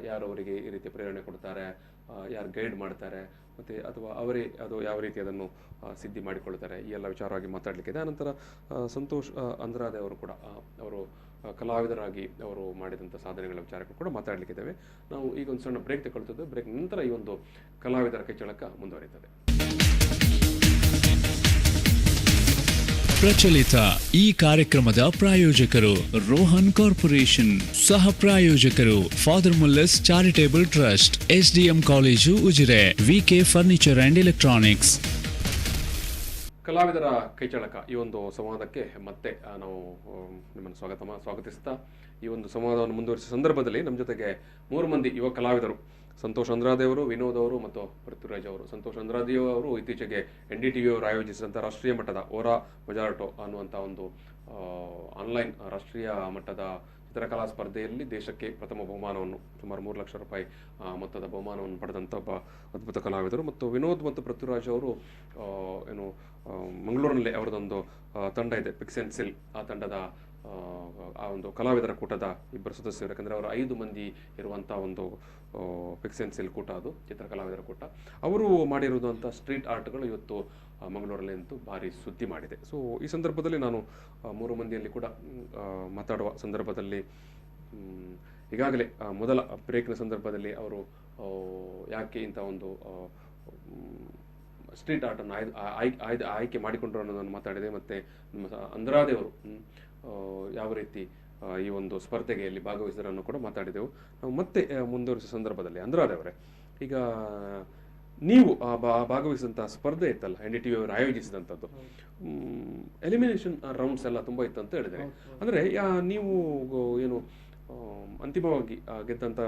ಯಾರು ಅವರಿಗೆ ಈ ರೀತಿಯ ಪ್ರೇರಣೆ ಕೊಡ್ತಾರೆ, ಯಾರು ಗೈಡ್ ಮಾಡ್ತಾರೆ, ಮತ್ತು ಅಥವಾ ಅವರೇ ಅದು ಯಾವ ರೀತಿ ಅದನ್ನು ಸಿದ್ಧಿ ಮಾಡಿಕೊಳ್ತಾರೆ, ಈ ಎಲ್ಲ ವಿಚಾರವಾಗಿ ಮಾತಾಡಲಿಕ್ಕಿದೆ. ಆನಂತರ ಸಂತೋಷ್ ಅಂದ್ರಾದೆ ಅವರು ಕೂಡ ಅವರು ಕಲಾವಿದರಾಗಿ ಅವರು ಮಾಡಿದಂಥ ಸಾಧನೆಗಳ ವಿಚಾರಕ್ಕೂ ಕೂಡ ಮಾತಾಡಲಿಕ್ಕಿದ್ದೇವೆ. ನಾವು ಈಗ ಒಂದು ಸಣ್ಣ ಬ್ರೇಕ್ ತಗೊಳ್ತದ್ದು. ಬ್ರೇಕ್ ನಂತರ ಈ ಒಂದು ಕಲಾವಿದರ ಕೈಚಳಕ ಮುಂದುವರಿಯುತ್ತದೆ. ಪ್ರಚಲಿತ ಈ ಕಾರ್ಯಕ್ರಮದ ಪ್ರಾಯೋಜಕರು ರೋಹನ್ ಕಾರ್ಪೊರೇಷನ್, ಸಹ ಪ್ರಾಯೋಜಕರು father Muller's charitable trust, SDM college Ujire, VK furniture and electronics. ಕಲಾವಿದರ ಕೈಚಳಕ ಈ ಒಂದು ಸಂವಾದಕ್ಕೆ ಮತ್ತೆ ನಾವು ನಿಮ್ಮನ್ನು ಸ್ವಾಗತಿಸ್ತಾ ಈ ಒಂದು ಸಂವಾದವನ್ನು ಮುಂದುವರಿಸಿದ ಸಂದರ್ಭದಲ್ಲಿ ನಮ್ಮ ಜೊತೆಗೆ 3 ಮಂದಿ ಯುವ ಕಲಾವಿದರು, ಸಂತೋಷ್ ಅಂದ್ರಾದೆ ಅವರು, ವಿನೋದ್ ಅವರು ಮತ್ತು ಪೃಥ್ವಿರಾಜ್ ಅವರು. ಸಂತೋಷ್ ಅಂದ್ರಾದೆ ಅವರು ಇತ್ತೀಚೆಗೆ NDTV ಅವರು ಆಯೋಜಿಸಿದಂಥ ರಾಷ್ಟ್ರೀಯ ಮಟ್ಟದ ಓರಾ ಮೊಜಾರ್ಟೋ ಅನ್ನುವಂಥ ಒಂದು ಆನ್ಲೈನ್ ರಾಷ್ಟ್ರೀಯ ಮಟ್ಟದ ಚಿತ್ರಕಲಾ ಸ್ಪರ್ಧೆಯಲ್ಲಿ ದೇಶಕ್ಕೆ ಪ್ರಥಮ ಬಹುಮಾನವನ್ನು, ಸುಮಾರು 3 ಲಕ್ಷ ರೂಪಾಯಿ ಮೊತ್ತದ ಬಹುಮಾನವನ್ನು ಪಡೆದಂಥ ಒಬ್ಬ ಅದ್ಭುತ ಕಲಾವಿದರು. ಮತ್ತು ವಿನೋದ್ ಮತ್ತು ಪೃಥ್ವಿರಾಜ್ ಅವರು ಏನು ಮಂಗಳೂರಿನಲ್ಲಿ ಅವರದೊಂದು ತಂಡ ಇದೆ, ಪಿಕ್ಸೆನ್ಸಿಲ್. ಆ ತಂಡದ ಆ ಒಂದು ಕಲಾವಿದರ ಕೂಟದ 2 ಸದಸ್ಯರು. ಯಾಕಂದರೆ ಅವರು 5 ಮಂದಿ ಇರುವಂಥ ಒಂದು ಪಿಕ್ಸೆನ್ಸಿಲ್ ಕೂಟ, ಅದು ಚಿತ್ರಕಲಾವಿದರ ಕೂಟ. ಅವರು ಮಾಡಿರುವಂಥ ಸ್ಟ್ರೀಟ್ ಆರ್ಟ್ಗಳು ಇವತ್ತು ಮಂಗಳೂರಲ್ಲಿ ಅಂತೂ ಭಾರಿ ಸುದ್ದಿ ಮಾಡಿದೆ. ಸೊ ಈ ಸಂದರ್ಭದಲ್ಲಿ ನಾನು 3 ಮಂದಿಯಲ್ಲಿ ಕೂಡ ಮಾತಾಡುವ ಸಂದರ್ಭದಲ್ಲಿ ಈಗಾಗಲೇ ಮೊದಲ ಬ್ರೇಕ್ನ ಸಂದರ್ಭದಲ್ಲಿ ಅವರು ಯಾಕೆ ಇಂಥ ಒಂದು ಸ್ಟ್ರೀಟ್ ಆರ್ಟನ್ನು ಆಯ್ಕೆ ಮಾಡಿಕೊಂಡ್ರು ಅನ್ನೋದನ್ನು ಮಾತಾಡಿದೆ. ಮತ್ತು ನಮ್ಮ ಅಂದ್ರಾದೇವರು ಯಾವ ರೀತಿ ಈ ಒಂದು ಸ್ಪರ್ಧೆಗೆಯಲ್ಲಿ ಭಾಗವಹಿಸಿದ್ರನ್ನು ಕೂಡ ಮಾತಾಡಿದೆವು. ನಾವು ಮತ್ತೆ ಮುಂದುವರಿಸುವ ಸಂದರ್ಭದಲ್ಲಿ ಅಂದ್ರಾದೇವರೇ, ಈಗ ನೀವು ಭಾಗವಹಿಸಿದಂಥ ಸ್ಪರ್ಧೆ ಇತ್ತಲ್ಲ, NDTV ಅವರು ಆಯೋಜಿಸಿದಂಥದ್ದು, ಎಲಿಮಿನೇಷನ್ ರೌಂಡ್ಸ್ ಎಲ್ಲ ತುಂಬ ಇತ್ತು ಅಂತ ಹೇಳಿದ್ರೆ, ಅಂದರೆ ನೀವು ಏನು ಅಂತಿಮವಾಗಿ ಗೆದ್ದಂಥ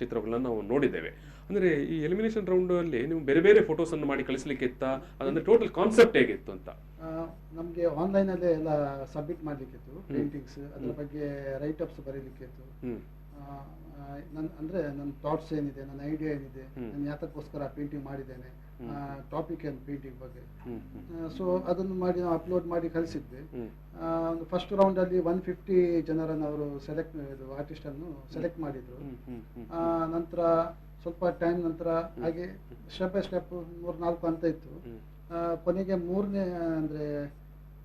ಚಿತ್ರಗಳನ್ನ ನಾವು ನೋಡಿದ್ದೇವೆ. ಅಂದರೆ ಈ ಎಲಿಮಿನೇಷನ್ ರೌಂಡಲ್ಲಿ ನೀವು ಬೇರೆ ಬೇರೆ ಫೋಟೋಸನ್ನು ಮಾಡಿ ಕಳಿಸ್ಲಿಕ್ಕೆ ಇತ್ತಾ, ಅದಂದರೆ ಟೋಟಲ್ ಕಾನ್ಸೆಪ್ಟ್ ಹೇಗಿತ್ತು ಅಂತ? ನಮಗೆ ಆನ್ಲೈನಲ್ಲೇ ಎಲ್ಲ ಸಬ್ಮಿಟ್ ಮಾಡಲಿಕ್ಕಿತ್ತು, ಪೇಂಟಿಂಗ್ಸ್ ಅದ್ರ ಬಗ್ಗೆ ರೈಟ್ ಅಪ್ಸ್ ಬರೀಲಿಕ್ಕಿತ್ತು. ನನ್ನ ಥಾಟ್ಸ್ ಏನಿದೆ, ನನ್ನ ಐಡಿಯಾ ಏನಿದೆ, ನಾನು ಯಾತಕ್ಕೋಸ್ಕರ ಪೇಂಟಿಂಗ್ ಮಾಡಿದ್ದೇನೆ, ಟಾಪಿಕ್ ಏನು ಪೇಂಟಿಂಗ್ ಬಗ್ಗೆ. ಸೊ ಅದನ್ನು ಮಾಡಿ ನಾವು ಅಪ್ಲೋಡ್ ಮಾಡಿ ಕಳಿಸಿದ್ವಿ. ಫಸ್ಟ್ ರೌಂಡಲ್ಲಿ 150 ಜನರನ್ನು ಅವರು ಆರ್ಟಿಸ್ಟನ್ನು ಸೆಲೆಕ್ಟ್ ಮಾಡಿದರು. ನಂತರ ಸ್ವಲ್ಪ ಟೈಮ್ ನಂತರ ಹಾಗೆ ಸ್ಟೆಪ್ ಬೈ ಸ್ಟೆಪ್ 3-4 ಅಂತ ಇತ್ತು. ಕೊನೆಗೆ ಮೂರನೇ ಅಂದರೆ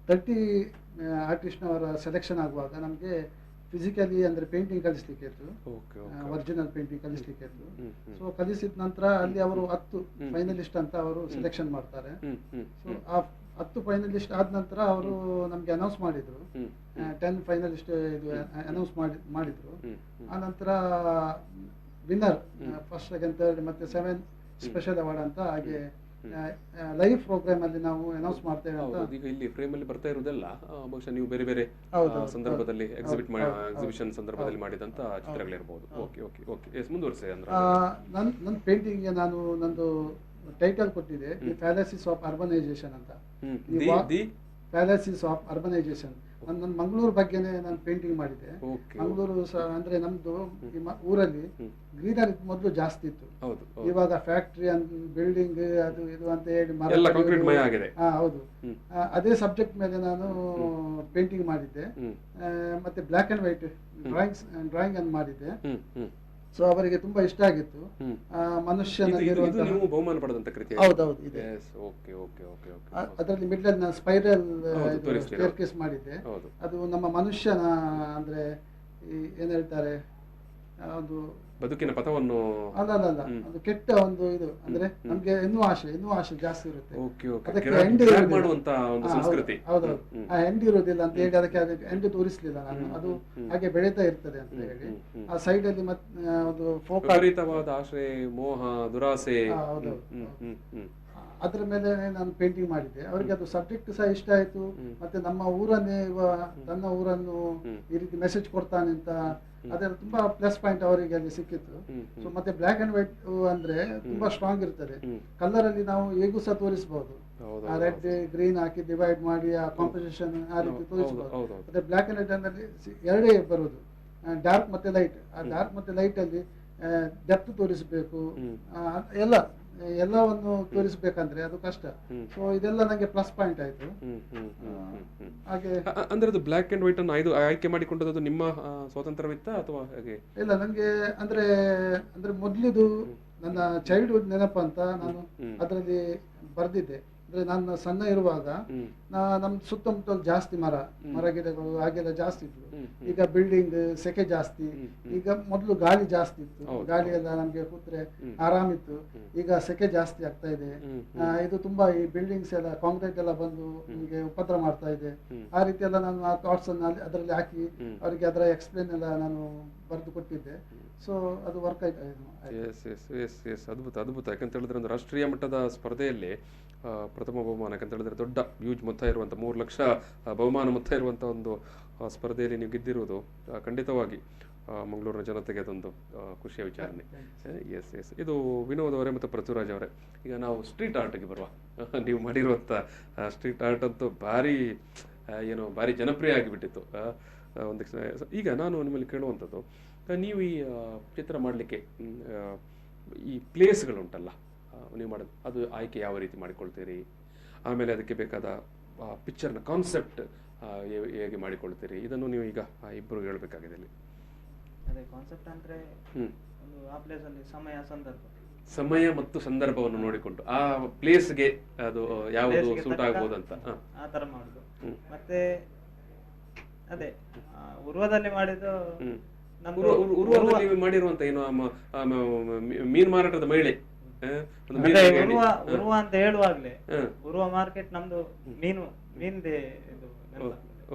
30 ಆರ್ಟಿಸ್ಟ್ನವರ ಸೆಲೆಕ್ಷನ್ ಆಗುವಾಗ ನಮಗೆ ಫಿಸಿಕಲಿ ಅಂದರೆ ಪೇಂಟಿಂಗ್ ಕಲಿಸ್ಲಿಕ್ಕೆ ಇತ್ತು, ಒರಿಜಿನಲ್ ಪೇಂಟಿಂಗ್ ಕಲಿಸ್ಲಿಕ್ಕೆ ಇತ್ತು. ಸೊ ಕಲಿಸಿದ ನಂತರ ಅಲ್ಲಿ ಅವರು 10 ಫೈನಲಿಸ್ಟ್ ಅಂತ ಅವರು ಸೆಲೆಕ್ಷನ್ ಮಾಡ್ತಾರೆ. ಸೊ ಆ 10 ಫೈನಲಿಸ್ಟ್ ಆದ ನಂತರ ಅವರು ನಮಗೆ ಅನೌನ್ಸ್ ಮಾಡಿದ್ರು, 10 ಫೈನಲಿಸ್ಟ್ ಇದು ಅನೌನ್ಸ್ ಮಾಡಿದ್ರು. ಆ ನಂತರ ವಿನ್ನರ್ ಫಸ್ಟ್, ಸೆಕೆಂಡ್, ಥರ್ಡ್ ಮತ್ತೆ 7 ಸ್ಪೆಷಲ್ ಅವಾರ್ಡ್ ಅಂತ ಹಾಗೆ ಲೈವ್ ಪ್ರೋಗ್ರಾಮ್ ಅಲ್ಲಿ ನಾವು ಅನೌನ್ಸ್ ಮಾಡ್ತೇವೆ ಅಂತ. ಈಗ ಇಲ್ಲಿ ಫ್ರೇಮ್ ಅಲ್ಲಿ ಬರ್ತಾ ಇರುವುದೆಲ್ಲ ಬಹುಶಃ ನೀವು ಬೇರೆ ಬೇರೆ ಸಂದರ್ಭದಲ್ಲಿ ಎಕ್ಸಿಬಿಷನ್ ಸಂದರ್ಭದಲ್ಲಿ ಮಾಡಿದಂತ ಚಿತ್ರಗಳಿರಬಹುದು. ಓಕೆ ಓಕೆ ಓಕೆ, ಎಸ್, ಮುಂದುವರಿಸಿ. ಅಂದ್ರೆ ನನ್ನ ಪೇಂಟಿಂಗ್ ನಾನು ನಂದು ಟೈಟಲ್ ಕೊಟ್ಟಿದೆ, ದಿ ಫ್ಯಾಲಸಿಸ್ ಆಫ್ ಅರ್ಬನೈಸೇಷನ್ ಅಂತ. ಫ್ಯಾಲಸಿಸ್ ಆಫ್ ಅರ್ಬನೈಸೇಷನ್. ನನ್ನ ಮಂಗಳೂರು ಬಗ್ಗೆನೇ ನಾನು ಪೇಂಟಿಂಗ್ ಮಾಡಿದ್ದೆ. ಮಂಗಳೂರು ಅಂದ್ರೆ ನಮ್ದು ಊರಲ್ಲಿ ಗ್ರೀನರಿ ಮೊದಲು ಜಾಸ್ತಿ ಇತ್ತು, ಇವಾಗ ಫ್ಯಾಕ್ಟ್ರಿ ಬಿಲ್ಡಿಂಗ್ ಅದು ಇದು ಅಂತ ಹೇಳಿ ಹೌದು. ಅದೇ ಸಬ್ಜೆಕ್ಟ್ ಮೇಲೆ ನಾನು ಪೇಂಟಿಂಗ್ ಮಾಡಿದ್ದೆ. ಮತ್ತೆ ಬ್ಲಾಕ್ ಅಂಡ್ ವೈಟ್ ಡ್ರಾಯಿಂಗ್ ಅನ್ನು ಮಾಡಿದ್ದೆ. ಸೊ ಅವರಿಗೆ ತುಂಬಾ ಇಷ್ಟ ಆಗಿತ್ತು. ಬಹುಮಾನ ಪಡೆದಂತ ಕೃತಿ. ಹೌದೌದು ಇದೆ. ಅದರಲ್ಲಿ ಮಿಡ್ಲ್ ನಾನು ಸ್ಪೈರಲ್ ಸ್ಟೇರ್ಕೇಸ್ ಮಾಡಿದ್ದೆ. ಅದು ನಮ್ಮ ಮನುಷ್ಯನ ಅಂದ್ರೆ ಏನ್ ಹೇಳ್ತಾರೆ, ಒಂದು ಬದುಕಿನ ಪಥವನ್ನು ಅಲ್ಲ ಅದು ಕೆಟ್ಟ ಒಂದು ಇದು ಅಂದ್ರೆ ನಮ್ಗೆ ಇನ್ನೂ ಆಶೆ ಜಾಸ್ತಿ ಇರುತ್ತೆ. ಹೌದೌದು, ಆ ಎಂಡ್ ಇರುವುದಿಲ್ಲ ಅಂತ ಹೇಳಿ ಅದಕ್ಕೆ ಎಂಡ್ ತೋರಿಸ್ಲಿಲ್ಲ ನಾನು. ಅದು ಹಾಗೆ ಬೆಳೀತಾ ಇರ್ತದೆ ಅಂತ ಹೇಳಿ ಆ ಸೈಡ್ ಅಲ್ಲಿ ಒಂದು ಫೋಕಸ್ ಆಶೆ, ಮೋಹ, ದುರಾಸೆ, ಅದ್ರ ಮೇಲೆ ನಾನು ಪೇಂಟಿಂಗ್ ಮಾಡಿದ್ದೆ. ಅವರಿಗೆ ಅದು ಸಬ್ಜೆಕ್ಟ್ ಸಹ ಇಷ್ಟ ಆಯ್ತು. ಮತ್ತೆ ನಮ್ಮ ಊರನ್ನೇ ತನ್ನ ಊರನ್ನು ಈ ರೀತಿ ಮೆಸೇಜ್ ಕೊಡ್ತಾನೆ ಅಂತ ಅದೆಲ್ಲ ತುಂಬಾ ಪ್ಲಸ್ ಪಾಯಿಂಟ್ ಅವರಿಗೆ ಅಲ್ಲಿ ಸಿಕ್ಕಿತ್ತು. ಸೊ ಮತ್ತೆ ಬ್ಲಾಕ್ ಅಂಡ್ ವೈಟ್ ಅಂದ್ರೆ ತುಂಬಾ ಸ್ಟ್ರಾಂಗ್ ಇರ್ತದೆ. ಕಲರ್ ಅಲ್ಲಿ ನಾವು ಹೇಗೂ ಸಹ ತೋರಿಸಬಹುದು, ರೆಡ್ ಗ್ರೀನ್ ಹಾಕಿ ಡಿವೈಡ್ ಮಾಡಿ ಆ ಕಾಂಪೋಸಿಷನ್ ಆ ರೀತಿ ತೋರಿಸಬಹುದು. ಮತ್ತೆ ಬ್ಲಾಕ್ ಅಂಡ್ ವೈಟ್ ಅಂದ್ರೆ ಎರಡೇ ಬರುವುದು, ಡಾರ್ಕ್ ಮತ್ತೆ ಲೈಟ್. ಆ ಡಾರ್ಕ್ ಮತ್ತೆ ಲೈಟ್ ಅಲ್ಲಿ ಡೆಪ್ತ್ ತೋರಿಸಬೇಕು, ಎಲ್ಲವನ್ನು ತೋರಿಸಬೇಕಂದ್ರೆ ಅದು ಕಷ್ಟ. ಸೊ ಇದೆಲ್ಲ ನಂಗೆ ಪ್ಲಸ್ ಪಾಯಿಂಟ್ ಆಯ್ತು. ಹಾಗೆ ಅಂದ್ರೆ ಅದು ಬ್ಲಾಕ್ ಅಂಡ್ ವೈಟ್ ಅನ್ನು ಆಯ್ಕೆ ಮಾಡಿಕೊಂಡದ್ದು ನಿಮ್ಮ ಸ್ವಾತಂತ್ರ್ಯವಿತ್ತ ಅಥವಾ ಹೇಗೆ? ಇಲ್ಲ, ನಂಗೆ ಅಂದ್ರೆ ಮೊದ್ಲಿದು ನನ್ನ ಚೈಲ್ಡ್ಹುಡ್ ನೆನಪು ಅಂತ ನಾನು ಅದರಲ್ಲಿ ಬರ್ದಿದ್ದೆ. ಅಂದ್ರೆ ನಾನು ಸಣ್ಣ ಇರುವಾಗ ನಮ್ ಸುತ್ತಮುತ್ತಲು ಜಾಸ್ತಿ ಮರ ಗಿಡಗಳು ಹಾಗೆಲ್ಲ ಜಾಸ್ತಿ ಇತ್ತು. ಈಗ ಬಿಲ್ಡಿಂಗ್, ಸೆಕೆ ಜಾಸ್ತಿ. ಈಗ ಮೊದಲು ಗಾಳಿ ಜಾಸ್ತಿ ಇತ್ತು, ಗಾಳಿ ಎಲ್ಲ ನಮ್ಗೆ ಕೂತ್ರೆ ಆರಾಮಿತ್ತು. ಈಗ ಸೆಕೆ ಜಾಸ್ತಿ ಆಗ್ತಾ ಇದೆ. ಇದು ತುಂಬಾ ಈ ಬಿಲ್ಡಿಂಗ್ಸ್ ಎಲ್ಲ ಕಾಂಕ್ರೀಟ್ ಎಲ್ಲ ಬಂದು ನಿಮ್ಗೆ ಉಪದ್ರ ಮಾಡ್ತಾ ಇದೆ. ಆ ರೀತಿ ಎಲ್ಲ ನಾನು ಆ ಥಾಟ್ಸ್ ಅನ್ನ ಅದರಲ್ಲಿ ಹಾಕಿ ಅವರಿಗೆ ಅದರ ಎಕ್ಸ್ಪ್ಲೇನ್ ಎಲ್ಲ ನಾನು ಬರೆದು ಕೊಟ್ಟಿದ್ದೆ. ಸೊ ಅದು ವರ್ಕ್ ಆಯ್ತು. ಅದ್ಭುತ. ಯಾಕಂತ ಹೇಳಿದ್ರೆ ಒಂದು ರಾಷ್ಟ್ರೀಯ ಮಟ್ಟದ ಸ್ಪರ್ಧೆಯಲ್ಲಿ ಪ್ರಥಮ ಬಹುಮಾನ ಯಾಕಂತ ಹೇಳಿದ್ರೆ ದೊಡ್ಡ ಯೂಜ್ ಮೊತ್ತ ಇರುವಂಥ 3 ಲಕ್ಷ ಬಹುಮಾನ ಮೊತ್ತ ಇರುವಂಥ ಒಂದು ಸ್ಪರ್ಧೆಯಲ್ಲಿ ನೀವು ಗೆದ್ದಿರುವುದು ಖಂಡಿತವಾಗಿ ಮಂಗಳೂರಿನ ಜನತೆಗೆ ಅದೊಂದು ಖುಷಿಯ ವಿಚಾರಣೆ. ಎಸ್. ಇದು ವಿನೋದ್ ಅವರೇ ಮತ್ತು ಪೃಥ್ವಿರಾಜ್ ಅವರೇ, ಈಗ ನಾವು ಸ್ಟ್ರೀಟ್ ಆರ್ಟ್ಗೆ ಬರುವ. ನೀವು ಮಾಡಿರುವಂಥ ಸ್ಟ್ರೀಟ್ ಆರ್ಟ್ ಅಂತೂ ಭಾರಿ ಜನಪ್ರಿಯ ಆಗಿಬಿಟ್ಟಿತ್ತು ಈಗ ನಾನು ನಿಮ್ಮಲ್ಲಿ ಕೇಳುವಂಥದ್ದು, ನೀವು ಈ ಚಿತ್ರ ಮಾಡಲಿಕ್ಕೆ ಈ ಪ್ಲೇಸ್ಗಳುಂಟಲ್ಲ ನೀವು ಮಾಡೋದು, ಅದು ಆಯ್ಕೆ ಯಾವ ರೀತಿ ಮಾಡಿಕೊಳ್ತೀರಿ? ಆಮೇಲೆ ಅದಕ್ಕೆ ಬೇಕಾದ ಪಿಕ್ಚರ್ನ ಕಾನ್ಸೆಪ್ಟ್ ಹೇಗೆ ಮಾಡಿಕೊಳ್ತೀರಿ? ಇದನ್ನು ನೀವು ಈಗ ಇಬ್ಬರು ಹೇಳಬೇಕಾಗಿದೆ. ಇಲ್ಲಿ ಅದೇ ಕಾನ್ಸೆಪ್ಟ್ ಅಂದ್ರೆ ಒಂದು ಆ ಪ್ಲೇಸ್ ಅಲ್ಲಿ ಸಮಯ ಮತ್ತು ಸಂದರ್ಭವನ್ನು ನೋಡಿಕೊಂಡು ಆ ಪ್ಲೇಸ್ಗೆ ಅದು ಯಾವುದು ಸೂಟ್ ಆಗ್ಬೋದು ಅಂತ ಆ ತರ ಮಾಡುದು. ಮತ್ತೆ ಅದೇ ಉರ್ವದಲ್ಲಿ ಮಾಡಿದ್ದು ಉರ್ವದಲ್ಲಿ ಮಾಡಿರುವಂತ ಏನು ಮೀನು ಮಾರಾಟದ ಮಹಿಳೆ ಉರ್ವ ಅಂತ ಹೇಳುವಾಗ್ಲೇ ಉರ್ವ ಮಾರ್ಕೆಟ್ ನಮ್ದು ಮೀನಿದೆ ಇದು.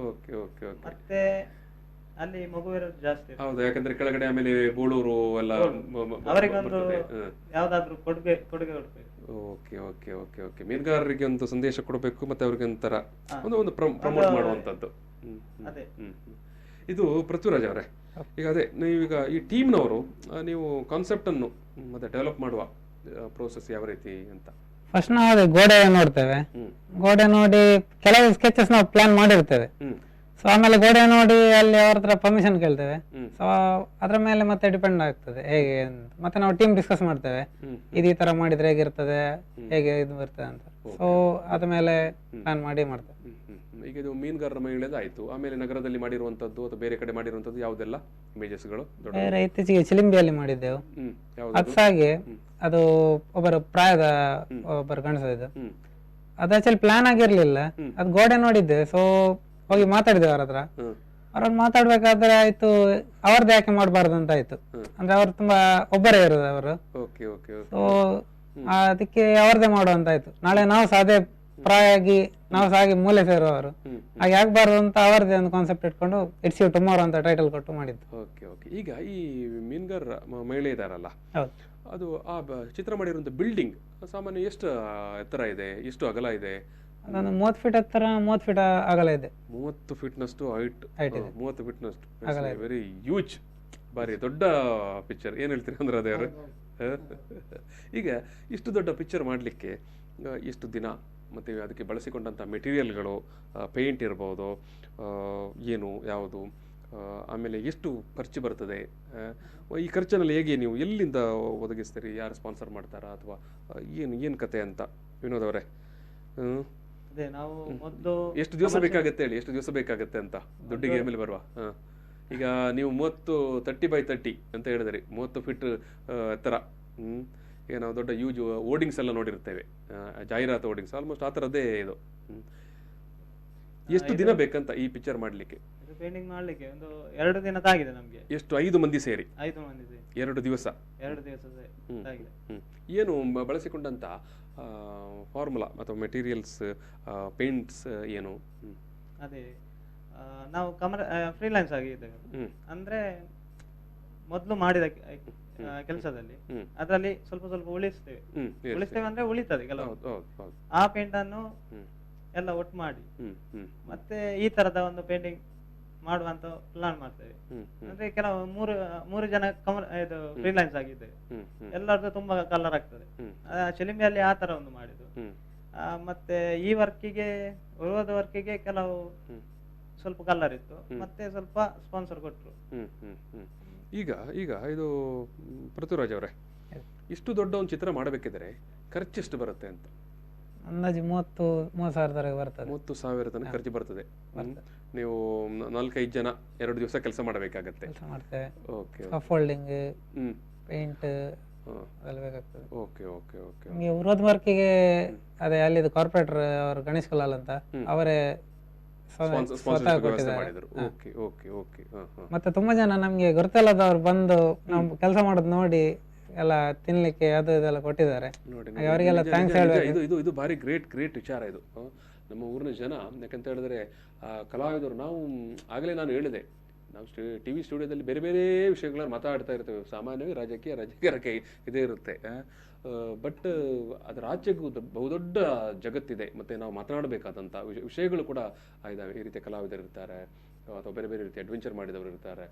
ಮತ್ತೆ ಅಲ್ಲಿ ಮಗುವಿರೋದು ಜಾಸ್ತಿ. ಹೌದು, ಯಾಕಂದ್ರೆ ಕೆಳಗಡೆ ಆಮೇಲೆ ಬೋಳೂರು ಎಲ್ಲ ಅವರಿಗೊಂದು ಯಾವ್ದಾದ್ರು ಕೊಡುಗೆ ಕೊಡ್ಬೇಕು. ಓಕೆ ಓಕೆ ಓಕೆ ಓಕೆ ಮೀನುಗಾರರಿಗೆ ಒಂದು ಸಂದೇಶ ಕೊಡಬೇಕು ಮತ್ತು ಅವ್ರಿಗೆ ಒಂಥರ ಒಂದು ಪ್ರಮೋಟ್ ಮಾಡುವಂಥದ್ದು. ಅದೇ. ಇದು ಪೃಥ್ವಿರಾಜ್ ಅವರೇ, ಈಗ ಅದೇ ನೀವೀಗ ಈ ಟೀಮ್ನವರು ನೀವು ಕಾನ್ಸೆಪ್ಟನ್ನು ಮತ್ತೆ ಡೆವಲಪ್ ಮಾಡುವ ಪ್ರೋಸೆಸ್ ಯಾವ ರೀತಿ ಅಂತ? ಫಸ್ಟ್ ನಾವು ಅದೇ ಗೋಡೆ ನೋಡ್ತೇವೆ, ಗೋಡೆ ನೋಡಿ ಕೆಲವು ಸ್ಕೆಚಸ್ ನಾವು ಪ್ಲಾನ್ ಮಾಡಿರ್ತೇವೆ. ಸೊ ಆಮೇಲೆ ಗೋಡೆ ನೋಡಿ ಅಲ್ಲಿ ಅವ್ರ ಹತ್ರ ಪರ್ಮಿಷನ್ ಕೇಳ್ತೇವೆ. ಸೊ ಅದ್ರ ಮೇಲೆ ಮತ್ತೆ ಡಿಪೆಂಡ್ ಆಗ್ತದೆ ಹೇಗೆ ಅಂತ. ಮತ್ತೆ ನಾವು ಟೀಮ್ ಡಿಸ್ಕಸ್ ಮಾಡ್ತೇವೆ, ಇದು ಈ ತರ ಮಾಡಿದ್ರೆ ಹೇಗಿರ್ತದೆ, ಹೇಗೆ ಇದು ಬರ್ತದೆ ಅಂತ. ಸೊ ಅದ್ಮೇಲೆ ಪ್ಲಾನ್ ಮಾಡಿ ಮಾಡ್ತೇವೆ. ಈಗ ಇದು ಮೀನುಗಾರರ ಮಹಿಳೆದು ಆಯ್ತು, ಆಮೇಲೆ ನಗರದಲ್ಲಿ ಮಾಡಿರುವಂತದ್ದು ಅಥವಾ ಬೇರೆ ಕಡೆ ಮಾಡಿರುವಂತದ್ದು ಯಾವುದೆಲ್ಲ ಇಮೇಜಸ್ಗಳು? ಬೇರೆ ಇತ್ತೀಚೆಗೆ ಚಿಲಿಂಬಿಯಲ್ಲಿ ಮಾಡಿದ್ದೆವು. ಅದು ಹಾಗೆ ಅದು ಒಬ್ಬರು ಪ್ರಾಯದ ಒಬ್ಬರು ಗಂಡಸದ್ದು. ಅದು ಆಕ್ಚುಲಿ ಪ್ಲಾನ್ ಆಗಿರ್ಲಿಲ್ಲ, ಅದು ಗೋಡೆ ನೋಡಿದ್ದೆ. ಸೊ ಹೋಗಿ ಮಾತಾಡಿದೆ ಅವ್ರ ಹತ್ರ. ಅವ್ರನ್ನ ಮಾತಾಡ್ಬೇಕಾದ್ರೆ ಆಯ್ತು ಅವ್ರದ್ದು ಯಾಕೆ ಮಾಡಬಾರ್ದು ಅಂತ ಆಯ್ತು. ಅಂದ್ರೆ ಅವ್ರು ತುಂಬಾ ಒಬ್ಬರೇ ಇರೋದು ಅವರು. ಸೊ ಅದಕ್ಕೆ ಅವ್ರದ್ದೇ ಮಾಡುವಂತ ಆಯ್ತು. ನಾಳೆ ನಾವು ಸಹ ಅದೇ ಪ್ರಾಯ ಆಗಿ ನಾವು ಸಹ ಹಾಗೆ ಮೂಲೆ ಸೇರುವವರು, ಹಾಗೆ ಆಗ್ಬಾರ್ದು ಅಂತ ಅವರದೇ ಒಂದು ಕಾನ್ಸೆಪ್ಟ್ ಇಟ್ಕೊಂಡು ಇಟ್ಸ್ ಯು ಟುಮಾರೋ ಅಂತ ಟೈಟಲ್ ಕೊಟ್ಟು ಮಾಡಿದ್ದು. Okay okay. ಈಗ ಈ ಮೀನುಗಾರ ಮಹಿಳೆ ಇದಾರಲ್ಲ, ಅದು ಆ ಚಿತ್ರ ಮಾಡಿರುವಂತ ಬಿಲ್ಡಿಂಗ್ ಸಾಮಾನ್ಯ ಎಷ್ಟು ಎತ್ತರ ಇದೆ, ಎಷ್ಟು ಅಗಲ ಇದೆ? ಅದೊಂದು 30 ಫೀಟ್ ಎತ್ತರ, 30 ಫೀಟ್ ಅಗಲ ಇದೆ. 30 ಫೀಟ್ನಷ್ಟು ಹೈಟ್, 30 ಫೀಟ್ನಷ್ಟು ವೆರಿ ಹ್ಯೂಜ್, ಬಾರಿ ದೊಡ್ಡ ಪಿಕ್ಚರ್. ಏನ್ ಹೇಳ್ತೀರಿ ಅಂದ್ರೆ ಅದೇವ್ರು? ಈಗ ಇಷ್ಟು ದೊಡ್ಡ ಪಿಕ್ಚರ್ ಮಾಡಲಿಕ್ಕೆ ಎಷ್ಟು ದಿನ, ಮತ್ತು ಅದಕ್ಕೆ ಬಳಸಿಕೊಂಡಂಥ ಮೆಟೀರಿಯಲ್ಗಳು, ಪೇಂಟ್ ಇರ್ಬೋದು, ಏನು ಯಾವುದು, ಆಮೇಲೆ ಎಷ್ಟು ಖರ್ಚು ಬರ್ತದೆ, ಈ ಖರ್ಚಿನಲ್ಲಿ ಹೇಗೆ ನೀವು ಎಲ್ಲಿಂದ ಒದಗಿಸ್ತೀರಿ, ಯಾರು ಸ್ಪಾನ್ಸರ್ ಮಾಡ್ತಾರಾ ಅಥವಾ ಏನು ಕತೆ ಅಂತ ವಿನೋದ್ ಅವರೇ? ನಾವು ಮೊದಲು ಎಷ್ಟು ದಿವಸ ಬೇಕಾಗತ್ತೆ ಹೇಳಿ, ಎಷ್ಟು ದಿವಸ ಬೇಕಾಗತ್ತೆ ಅಂತ ದುಡ್ಡಿಗೆ ಮೇಲೆ ಬರುವ? ಈಗ ನೀವು 30x30 ಅಂತ ಹೇಳಿದ್ರಿ, 30 ಫೀಟ್ ಎತ್ತರ. ಈಗ ನಾವು ದೊಡ್ಡ ಯೂಜ್ ಓರ್ಡಿಂಗ್ಸ್ ಎಲ್ಲ ನೋಡಿರ್ತೇವೆ, ಜಾಹೀರಾತು ಓರ್ಡಿಂಗ್ಸ್, ಆಲ್ಮೋಸ್ಟ್ ಆ ಥರದ್ದೇ ಇದು. ಎಷ್ಟು ದಿನ ಬೇಕಂತ ಈ ಪಿಕ್ಚರ್ ಮಾಡಲಿಕ್ಕೆ? ಪೇಂಟಿಂಗ್ ಮಾಡ್ಲಿಕ್ಕೆ ಒಂದು 2 ದಿನ ತಾಗಿದೆ ನಮಗೆ. ಎಷ್ಟು? 5 ಮಂದಿ ಸೇರಿ? 5 ಮಂದಿ ಸೇರಿ 2 ದಿವಸ. 2 ದಿವಸ ತಾಗಿದೆ. ಏನು ಬಳಸಿಕೊಂಡಂತ ಫಾರ್ಮುಲಾ ಅಥವಾ ಮೆಟೀರಿಯಲ್ಸ್, ಪೇಂಟ್ಸ್ ಏನು? ಅದೇ ನಾವು ಫ್ರೀಲಾನ್ಸ್ ಆಗಿದ್ದೇವೆ. ಅಂದ್ರೆ ಮೊದಲು ಮಾಡಿದ ಕೆಲಸದಲ್ಲಿ ಅದರಲ್ಲಿ ಸ್ವಲ್ಪ ಸ್ವಲ್ಪ ಉಳಿಸ್ತೇವೆ ಅಂದ್ರೆ ಉಳಿತದೆ ಕೆಲವು. ಆ ಪೇಂಟ್ ಅನ್ನು ಎಲ್ಲ ಒಟ್ಟು ಮಾಡಿ ಮತ್ತೆ ಈ ತರದ ಒಂದು ಪೇಂಟಿಂಗ್ ಮಾಡುವಂತ ಪ್ಲಾನ್ ಮಾಡ್ತೇವೆ. ಅಂದ್ರೆ ಕೆಲವು ಮೂರು ಜನ ಇದು ಫ್ರೀಲಾನ್ಸ್ ಆಗಿದ್ದೇವೆ, ಎಲ್ಲರದ್ದು ತುಂಬಾ ಕಲರ್ ಆಗ್ತದೆ. ಚಿಲಿಂಬಿಯಲ್ಲಿ ಆ ತರ ಒಂದು ಮಾಡಿದ್ದು. ಮತ್ತೆ ಈ ವರ್ಕಿಗೆ ಉರುವದ ವರ್ಕಿಗೆ ಕೆಲವು ಸ್ವಲ್ಪ ಕಲರ್ ಇತ್ತು, ಮತ್ತೆ ಸ್ವಲ್ಪ ಸ್ಪಾನ್ಸರ್ ಕೊಟ್ಟರು. ಈಗ ಈಗ ಇದು ಪೃಥ್ವಿರಾಜ್ ಅವರೇ, ಇಷ್ಟು ದೊಡ್ಡ ಒಂದು ಚಿತ್ರ ಮಾಡಬೇಕಿದ್ರೆ ಖರ್ಚು ಎಷ್ಟು ಬರುತ್ತೆ ಅಂತ ಅಂದಾಜು? 30,000 ಬರ್ತದೆ. 30,000 ತನಕ ಖರ್ಚು ಬರ್ತದೆ. ನೀವು 4-5 ಜನ 2 ದಿವಸ ಕೆಲಸ ಮಾಡಬೇಕಾಗತ್ತೆ. ಓಕೆ. ಫೋಲ್ಡಿಂಗ್, ಪೇಂಟ್ ಅದೆಲ್ಲ ಬೇಕಾಗ್ತದೆ. Okay okay okay. ನಿಮಗೆ ಉರೋದ್ ವರ್ಕಿಗೆ ಅದೇ ಅಲ್ಲಿದ್ದು ಕಾರ್ಪೊರೇಟರ್ ಅವರು ಗಣೇಶ್ ಕಲಾಲ್ ಅಂತ ಅವರೇ ಮಾಡಿದ್ರು. Okay okay okay. ಮತ್ತೆ ತುಂಬಾ ಜನ ನಮ್ಗೆ ಗೊತ್ತಿಲ್ಲದವ್ರು ಬಂದು ನಾವು ಕೆಲಸ ಮಾಡೋದು ನೋಡಿ ಎಲ್ಲ ತಿನ್ಲಿಕ್ಕೆ ಅದು ಇದೆಲ್ಲ ಕೊಟ್ಟಿದ್ದಾರೆ. ಅವರಿಗೆಲ್ಲ ಥ್ಯಾಂಕ್ಸ್ ಹೇಳ್ಬೇಕು. ಇದು ಭಾರಿ ಗ್ರೇಟ್ ವಿಚಾರ ಇದು. ನಮ್ಮ ಊರಿನ ಜನ, ಯಾಕಂತ ಹೇಳಿದ್ರೆ ಕಲಾವಿದರು, ನಾವು ಆಗಲೇ ನಾನು ಹೇಳಿದೆ, ನಾವು ಟಿವಿ ಸ್ಟುಡಿಯೋದಲ್ಲಿ ಬೇರೆ ಬೇರೆ ವಿಷಯಗಳನ್ನ ಮಾತಾಡ್ತಾ ಇರ್ತೇವೆ. ಸಾಮಾನ್ಯವಾಗಿ ರಾಜಕೀಯ ಇದೇ ಇರುತ್ತೆ. ಬಟ್ ಅದರ ಆಚೆಗೂ ಬಹುದೊಡ್ಡ ಜಗತ್ತಿದೆ, ಮತ್ತು ನಾವು ಮಾತನಾಡಬೇಕಾದಂಥ ವಿಷಯಗಳು ಕೂಡ ಇದ್ದಾವೆ. ಈ ರೀತಿಯ ಕಲಾವಿದರು ಇರ್ತಾರೆ ಅಥವಾ ಬೇರೆ ಬೇರೆ ರೀತಿ ಅಡ್ವೆಂಚರ್ ಮಾಡಿದವರು ಇರ್ತಾರೆ.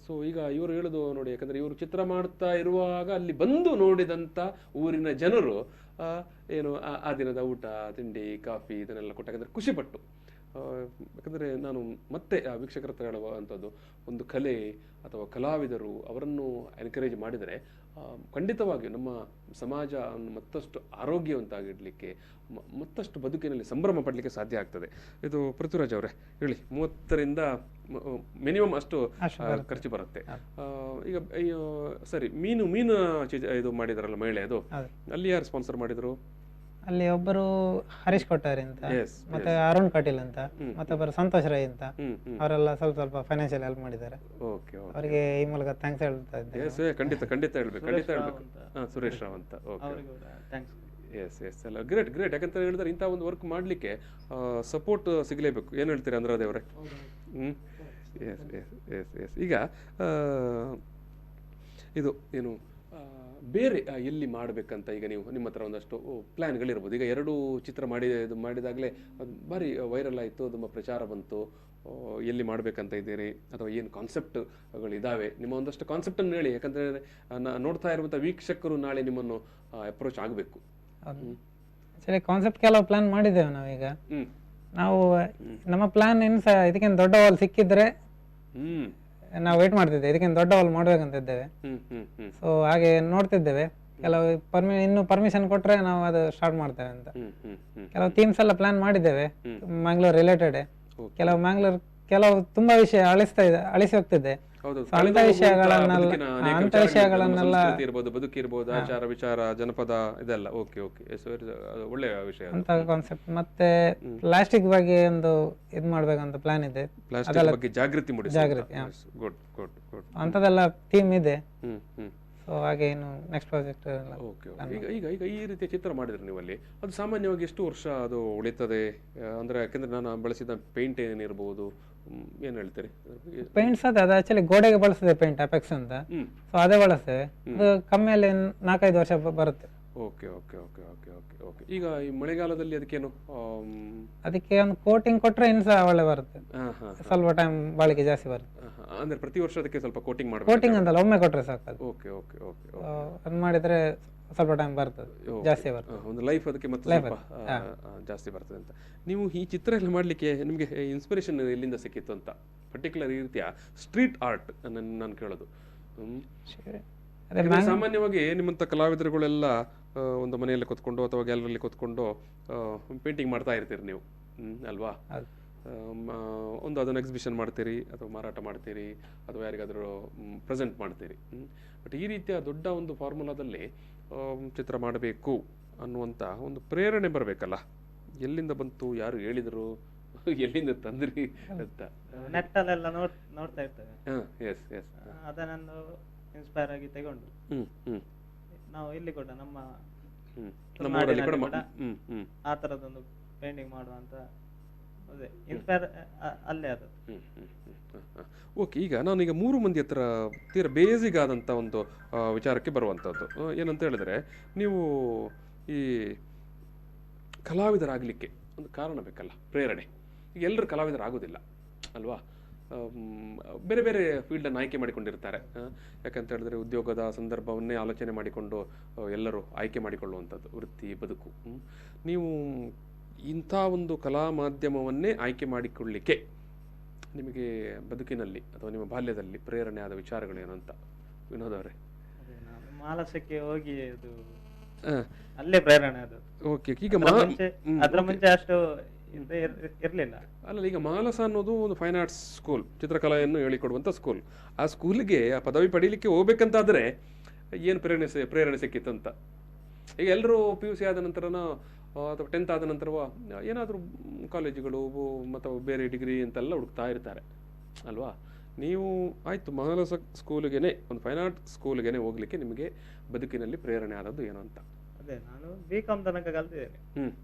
ಸೊ ಈಗ ಇವರು ಹೇಳೋದು ನೋಡಿ, ಯಾಕಂದರೆ ಇವರು ಚಿತ್ರ ಮಾಡ್ತಾ ಇರುವಾಗ ಅಲ್ಲಿ ಬಂದು ನೋಡಿದಂಥ ಊರಿನ ಜನರು ಏನು ಆ ದಿನದ ಊಟ, ತಿಂಡಿ, ಕಾಫಿ ಇದನ್ನೆಲ್ಲ ಕೊಟ್ಟಾಗಂದ್ರೆ ಖುಷಿಪಟ್ಟು. ಯಾಕಂದರೆ ನಾನು ಮತ್ತೆ ಆ ವೀಕ್ಷಕರ ಹತ್ರ ಹೇಳುವಂಥದ್ದು, ಒಂದು ಕಲೆ ಅಥವಾ ಕಲಾವಿದರು ಅವರನ್ನು ಎನ್ಕರೇಜ್ ಮಾಡಿದರೆ ಖಂಡಿತವಾಗಿ ನಮ್ಮ ಸಮಾಜ ಮತ್ತಷ್ಟು ಆರೋಗ್ಯವಂತಾಗಿಡಲಿಕ್ಕೆ, ಮತ್ತಷ್ಟು ಬದುಕಿನಲ್ಲಿ ಸಂಭ್ರಮ ಪಡಲಿಕ್ಕೆ ಸಾಧ್ಯ ಆಗ್ತದೆ. ಇದು ಪೃಥ್ವಿರಾಜ್ ಅವರೇ ಹೇಳಿ, 30ರಿಂದ ಮಿನಿಮಮ್ ಅಷ್ಟು ಖರ್ಚು ಬರುತ್ತೆ. ಈಗ ಸರಿ, ಮೀನು ಇದು ಮಾಡಿದಾರಲ್ಲ ಮಹಿಳೆ, ಅದು ಅಲ್ಲಿ ಯಾರು ಸ್ಪಾನ್ಸರ್ ಮಾಡಿದ್ರು? ಅಲ್ಲಿ ಒಬ್ಬರು ಹರೀಶ್ ಕೊಟ್ಟಾರಿ ಅಂತ, ಮತ್ತೆ ಅರುಣ್ ಕಟೀಲ್ ಅಂತ, ಮತ್ತೊಬ್ಬರು ಸಂತೋಷ್ ರೈ ಅಂತ, ಅವರೆಲ್ಲ ಸ್ವಲ್ಪ ಫೈನಾನ್ಷಿಯಲ್ ಹೆಲ್ಪ್ ಮಾಡಿದ್ದಾರೆ. ಅವರಿಗೆ ಈ ಮೂಲಕ ಥ್ಯಾಂಕ್ಸ್ ಹೇಳ್ತಾ ಇದ್ದೇನೆ. ಖಂಡಿತ ಹೇಳ್ಬೇಕು. ಸುರೇಶ್ ರಾವ್ ಅಂತ. ಎಸ್ ಎಲ್ಲ ಗ್ರೇಟ್. ಯಾಕಂತ ಹೇಳಿದ್ರೆ ಇಂಥ ಒಂದು ವರ್ಕ್ ಮಾಡಲಿಕ್ಕೆ ಸಪೋರ್ಟ್ ಸಿಗಲೇಬೇಕು. ಏನು ಹೇಳ್ತೀರಿ ಅಂದ್ರೆ ದೇವ್ರೆ? ಎಸ್. ಈಗ ಇದು ಏನು ಬೇರೆ ಎಲ್ಲಿ ಮಾಡಬೇಕಂತ ಈಗ ನೀವು ನಿಮ್ಮ ಹತ್ರ ಒಂದಷ್ಟು ಪ್ಲ್ಯಾನ್ಗಳಿರ್ಬೋದು. ಈಗ 2 ಚಿತ್ರ ಮಾಡಿದಾಗಲೇ ಅದು ಭಾರಿ ವೈರಲ್ ಆಯಿತು, ತುಂಬ ಪ್ರಚಾರ ಬಂತು. ಎಲ್ಲಿ ಮಾಡಬೇಕಂತ ಇದ್ದೀರಿ ಅಥವಾ ಏನು ಕಾನ್ಸೆಪ್ಟ್ಗಳಿದ್ದಾವೆ? ನಿಮ್ಮ ಒಂದಷ್ಟು ಕಾನ್ಸೆಪ್ಟನ್ನು ಹೇಳಿ, ಯಾಕಂದರೆ ನೋಡ್ತಾ ಇರುವಂಥ ವೀಕ್ಷಕರು ನಾಳೆ ನಿಮ್ಮನ್ನು ಅಪ್ರೋಚ್ ಆಗಬೇಕು. ಆಕ್ಚುಲಿ ಕಾನ್ಸೆಪ್ಟ್ ಕೆಲವು ಪ್ಲಾನ್ ಮಾಡಿದ್ದೇವೆ ನಾವೀಗ. ನಾವು ನಮ್ಮ ಪ್ಲಾನ್ ಏನು ಸಹ ಇದಕ್ಕಿಂತ ದೊಡ್ಡ ವಾಲ್ ಸಿಕ್ಕಿದ್ರೆ ನಾವು ವೇಟ್ ಮಾಡ್ತಿದ್ದೇವೆ, ಇದಕ್ಕಿಂತ ದೊಡ್ಡ ವಾಲ್ ಮಾಡ್ಬೇಕಂತ ಇದ್ದೇವೆ. ಸೊ ಹಾಗೆ ನೋಡ್ತಿದ್ದೇವೆ, ಕೆಲವು ಇನ್ನು ಪರ್ಮಿಷನ್ ಕೊಟ್ರೆ ನಾವು ಅದು ಸ್ಟಾರ್ಟ್ ಮಾಡ್ತೇವೆ ಅಂತ. ಕೆಲವು ಥೀಮ್ಸ್ ಎಲ್ಲ ಪ್ಲಾನ್ ಮಾಡಿದ್ದೇವೆ ಮ್ಯಾಂಗ್ಳೂರ್ ರಿಲೇಟೆಡ್. ಕೆಲವು ತುಂಬಾ ವಿಷಯ ಅಳಿಸಿ ಹೋಗ್ತಿದೆ. ಅಂತ ವಿಷಯಗಳನ್ನೆಲ್ಲ ಬದುಕಿರ್ಬೋದು, ಆಚಾರ ವಿಚಾರ, ಜನಪದ ಇದೆಲ್ಲ. ಓಕೆ ಒಳ್ಳೆಯ ವಿಷಯ ಅಂತ ಕಾನ್ಸೆಪ್ಟ್. ಮತ್ತೆ ಪ್ಲಾಸ್ಟಿಕ್ ಬಗ್ಗೆ ಒಂದು ಇದು ಮಾಡ್ಬೇಕಂತ ಪ್ಲಾನ್ ಇದೆ. ಪ್ಲಾಸ್ಟಿಕ್ ಬಗ್ಗೆ ಜಾಗೃತಿ ಅಂತದೆಲ್ಲ ಥೀಮ್ ಇದೆ. ಸೊ ಹಾಗೆ ಇನ್ನು ನೆಕ್ಸ್ಟ್ ಪ್ರಾಜೆಕ್ಟ್. ಈಗ ಈ ರೀತಿಯ ಚಿತ್ರ ಮಾಡಿದ್ರೆ ನೀವಲ್ಲಿ ಅದು ಸಾಮಾನ್ಯವಾಗಿ ಎಷ್ಟು ವರ್ಷ ಅದು ಉಳಿತದೆ? ಅಂದ್ರೆ ಯಾಕಂದ್ರೆ ನಾನು ಬಳಸಿದ ಪೇಂಟ್ ಏನಿರ್ಬೋದು, ಏನ್ ಹೇಳ್ತೀರಿ? ಪೇಂಟ್ಸ್ ಅದು ಆಕ್ಚುಲಿ ಗೋಡೆಗೆ ಬಳಸ್ತೇವೆ ಪೇಂಟ್, ಅಪೆಕ್ಸ್ ಅಂತ. ಸೊ ಅದೇ ಬಳಸ್ತೇವೆ. ಅದು ಕಮ್ಮಿಯಲ್ಲಿ 4-5 ವರ್ಷ ಬರುತ್ತೆ. ಓಕೆ. ಈಗ ಈ ಮಳೆಗಾಲದಲ್ಲಿ ಅದಕ್ಕೆ ಒಂದು ಕೋಟಿಂಗ್ ಕೊಟ್ರೆ ಇನ್ನು ಸಹ ಒಳ್ಳೆ ಬರುತ್ತೆ. ಸ್ವಲ್ಪ ಟೈಮ್ ಬಾಳಿಕೆ ಜಾಸ್ತಿ ಬರುತ್ತೆ. ಅಂದ್ರೆ ಪ್ರತಿ ವರ್ಷ ಅದಕ್ಕೆ ಸ್ವಲ್ಪ ಕೋಟಿಂಗ್ ಮಾಡಬೇಕು? ಕೋಟಿಂಗ್ ಅಂತಲ್ಲ, ಒಮ್ಮೆ ಕೊಟ್ರೆ ಸಾಕು. ಓಕೆ. ಅದು ಮಾಡಿದ್ರೆ ಸ್ವಲ್ಪ ಟೈಮ್ ಬರ್ತದೆ, ಜಾಸ್ತಿ ಬರ್ತದೆ, ಒಂದು ಲೈಫ್ ಅದಕ್ಕೆ ಮತ್ತೆ ಸ್ವಲ್ಪ ಜಾಸ್ತಿ ಬರ್ತದೆ ಅಂತ. ನೀವು ಈ ಚಿತ್ರ ಎಲ್ಲ ಮಾಡ್ಲಿಕ್ಕೆ ನಿಮಗೆ ಇನ್ಸ್ಪಿರೇಷನ್ ಎಲ್ಲಿಂದ ಸಿಕ್ಕಿತ್ತು ಅಂತ? ಪರ್ಟಿಕ್ಯುಲರ್ ಈ ರೀತಿಯ ಸ್ಟ್ರೀಟ್ ಆರ್ಟ್ ನಾನು ಕೇಳೋದು. ಸಾಮಾನ್ಯವಾಗಿ ನಿಮ್ಮಂತ ಕಲಾವಿದರುಗಳೆಲ್ಲ ಒಂದು ಮನೆಯಲ್ಲಿ ಕೂತ್ಕೊಂಡು ಅಥವಾ ಗ್ಯಾಲರಿಯಲ್ಲಿ ಕೂತ್ಕೊಂಡು ಪೇಂಟಿಂಗ್ ಮಾಡ್ತಾ ಇರ್ತೀರಿ ನೀವು, ಅಲ್ವಾ? ಒಂದು ಅದನ್ನು ಎಕ್ಸಿಬಿಷನ್ ಮಾಡ್ತೀರಿ ಅಥವಾ ಮಾರಾಟ ಮಾಡ್ತೀರಿ ಅಥವಾ ಯಾರಿಗಾದರೂ ಪ್ರೆಸೆಂಟ್ ಮಾಡ್ತೀರಿ. ಬಟ್ ಈ ರೀತಿಯ ದೊಡ್ಡ ಒಂದು ಫಾರ್ಮುಲಾದಲ್ಲಿ ಚಿತ್ರ ಮಾಡಬೇಕು ಅನ್ನುವಂಥ ಒಂದು ಪ್ರೇರಣೆ ಬರಬೇಕಲ್ಲ, ಎಲ್ಲಿಂದ ಬಂತು? ಯಾರು ಹೇಳಿದರು? ಎಲ್ಲಿಂದ ತಂದ್ರಿ ಅಂತ? ನೆಟ್ಟಲ್ಲೆಲ್ಲ ನೋಡ್ತಾ ಇರ್ತೇವೆ. ಅದನ್ನು ಇನ್ಸ್ಪೈರ್ ಆಗಿ ತಗೊಂಡು ನಾವು ಇಲ್ಲಿ ಕೂಡ ನಮ್ಮ ಆ ತರದೊಂದು ಪೇಂಟಿಂಗ್ ಮಾಡುವಂತ ಇನ್ಸ್ಪೈರ್ ಅಲ್ಲೇ ಅದು. ಓಕೆ. ಈಗ ನಾನೀಗ 3 ಮಂದಿ ಹತ್ರ ತೀರ ಬೇಸಿಕ್ ಆದಂಥ ಒಂದು ವಿಚಾರಕ್ಕೆ ಬರುವಂಥದ್ದು ಏನಂತ ಹೇಳಿದ್ರೆ, ನೀವು ಈ ಕಲಾವಿದರಾಗಲಿಕ್ಕೆ ಒಂದು ಕಾರಣ ಬೇಕಲ್ಲ, ಪ್ರೇರಣೆ. ಈಗ ಎಲ್ಲರೂ ಕಲಾವಿದರಾಗೋದಿಲ್ಲ ಅಲ್ವಾ? ಬೇರೆ ಬೇರೆ ಫೀಲ್ಡನ್ನು ಆಯ್ಕೆ ಮಾಡಿಕೊಂಡಿರ್ತಾರೆ. ಯಾಕಂತ ಹೇಳಿದ್ರೆ ಉದ್ಯೋಗದ ಸಂದರ್ಭವನ್ನೇ ಆಲೋಚನೆ ಮಾಡಿಕೊಂಡು ಎಲ್ಲರೂ ಆಯ್ಕೆ ಮಾಡಿಕೊಳ್ಳುವಂಥದ್ದು ವೃತ್ತಿ ಬದುಕು. ನೀವು ಇಂಥ ಒಂದು ಕಲಾ ಮಾಧ್ಯಮವನ್ನೇ ಆಯ್ಕೆ ಮಾಡಿಕೊಳ್ಳಿಕ್ಕೆ ನಿಮಗೆ ಬದುಕಿನಲ್ಲಿ ಅಥವಾ ನಿಮ್ಮ ಬಾಲ್ಯದಲ್ಲಿ ಪ್ರೇರಣೆ ಆದ ವಿಚಾರಗಳೇನು ಅಂತ ವಿನೋದ್ ಅವರೇ? ಮಾಲಸಕ್ಕೆ ಹೋಗಿ ಅದು ಅಲ್ಲೇ ಪ್ರೇರಣೆ ಅದು. ಓಕೆ. ಈಗ ಅದರ ಮುಂಚೆ ಅಷ್ಟು ಇರ್ಲಿಲ್ಲ ಅಲ್ಲ. ಈಗ ಮಾಲಸ ಅನ್ನೋದು ಒಂದು ಫೈನ್ ಆರ್ಟ್ಸ್ ಸ್ಕೂಲ್, ಚಿತ್ರಕಲೆಯನ್ನು ಹೇಳಿಕೊಡುವಂಥ ಸ್ಕೂಲ್. ಆ ಸ್ಕೂಲಿಗೆ ಆ ಪದವಿ ಪಡೀಲಿಕ್ಕೆ ಹೋಗ್ಬೇಕಂತಾದ್ರೆ ಏನು ಪ್ರೇರಣೆ ಸಿಕ್ಕಿತ್ತಂತ? ಈಗ ಎಲ್ಲರೂ PUC ಆದ ನಂತರನೋ ಅಥವಾ 10th ಆದ ನಂತರವ ಏನಾದರೂ ಕಾಲೇಜುಗಳು ಮತ್ತು ಬೇರೆ ಡಿಗ್ರಿ ಅಂತೆಲ್ಲ ಹುಡುಕ್ತಾ ಇರ್ತಾರೆ ಅಲ್ವಾ? ನೀವು ಆಯಿತು ಮಾಲಸ ಸ್ಕೂಲಿಗೆ, ಒಂದು ಫೈನ್ ಆರ್ಟ್ ಸ್ಕೂಲಿಗೆ ಹೋಗ್ಲಿಕ್ಕೆ ನಿಮಗೆ ಬದುಕಿನಲ್ಲಿ ಪ್ರೇರಣೆ ಆದದ್ದು ಏನು ಅಂತ? ಅದೇ ನಾನು B.Com ತನಕ ಕಲ್ತಿದ್ದೇನೆ.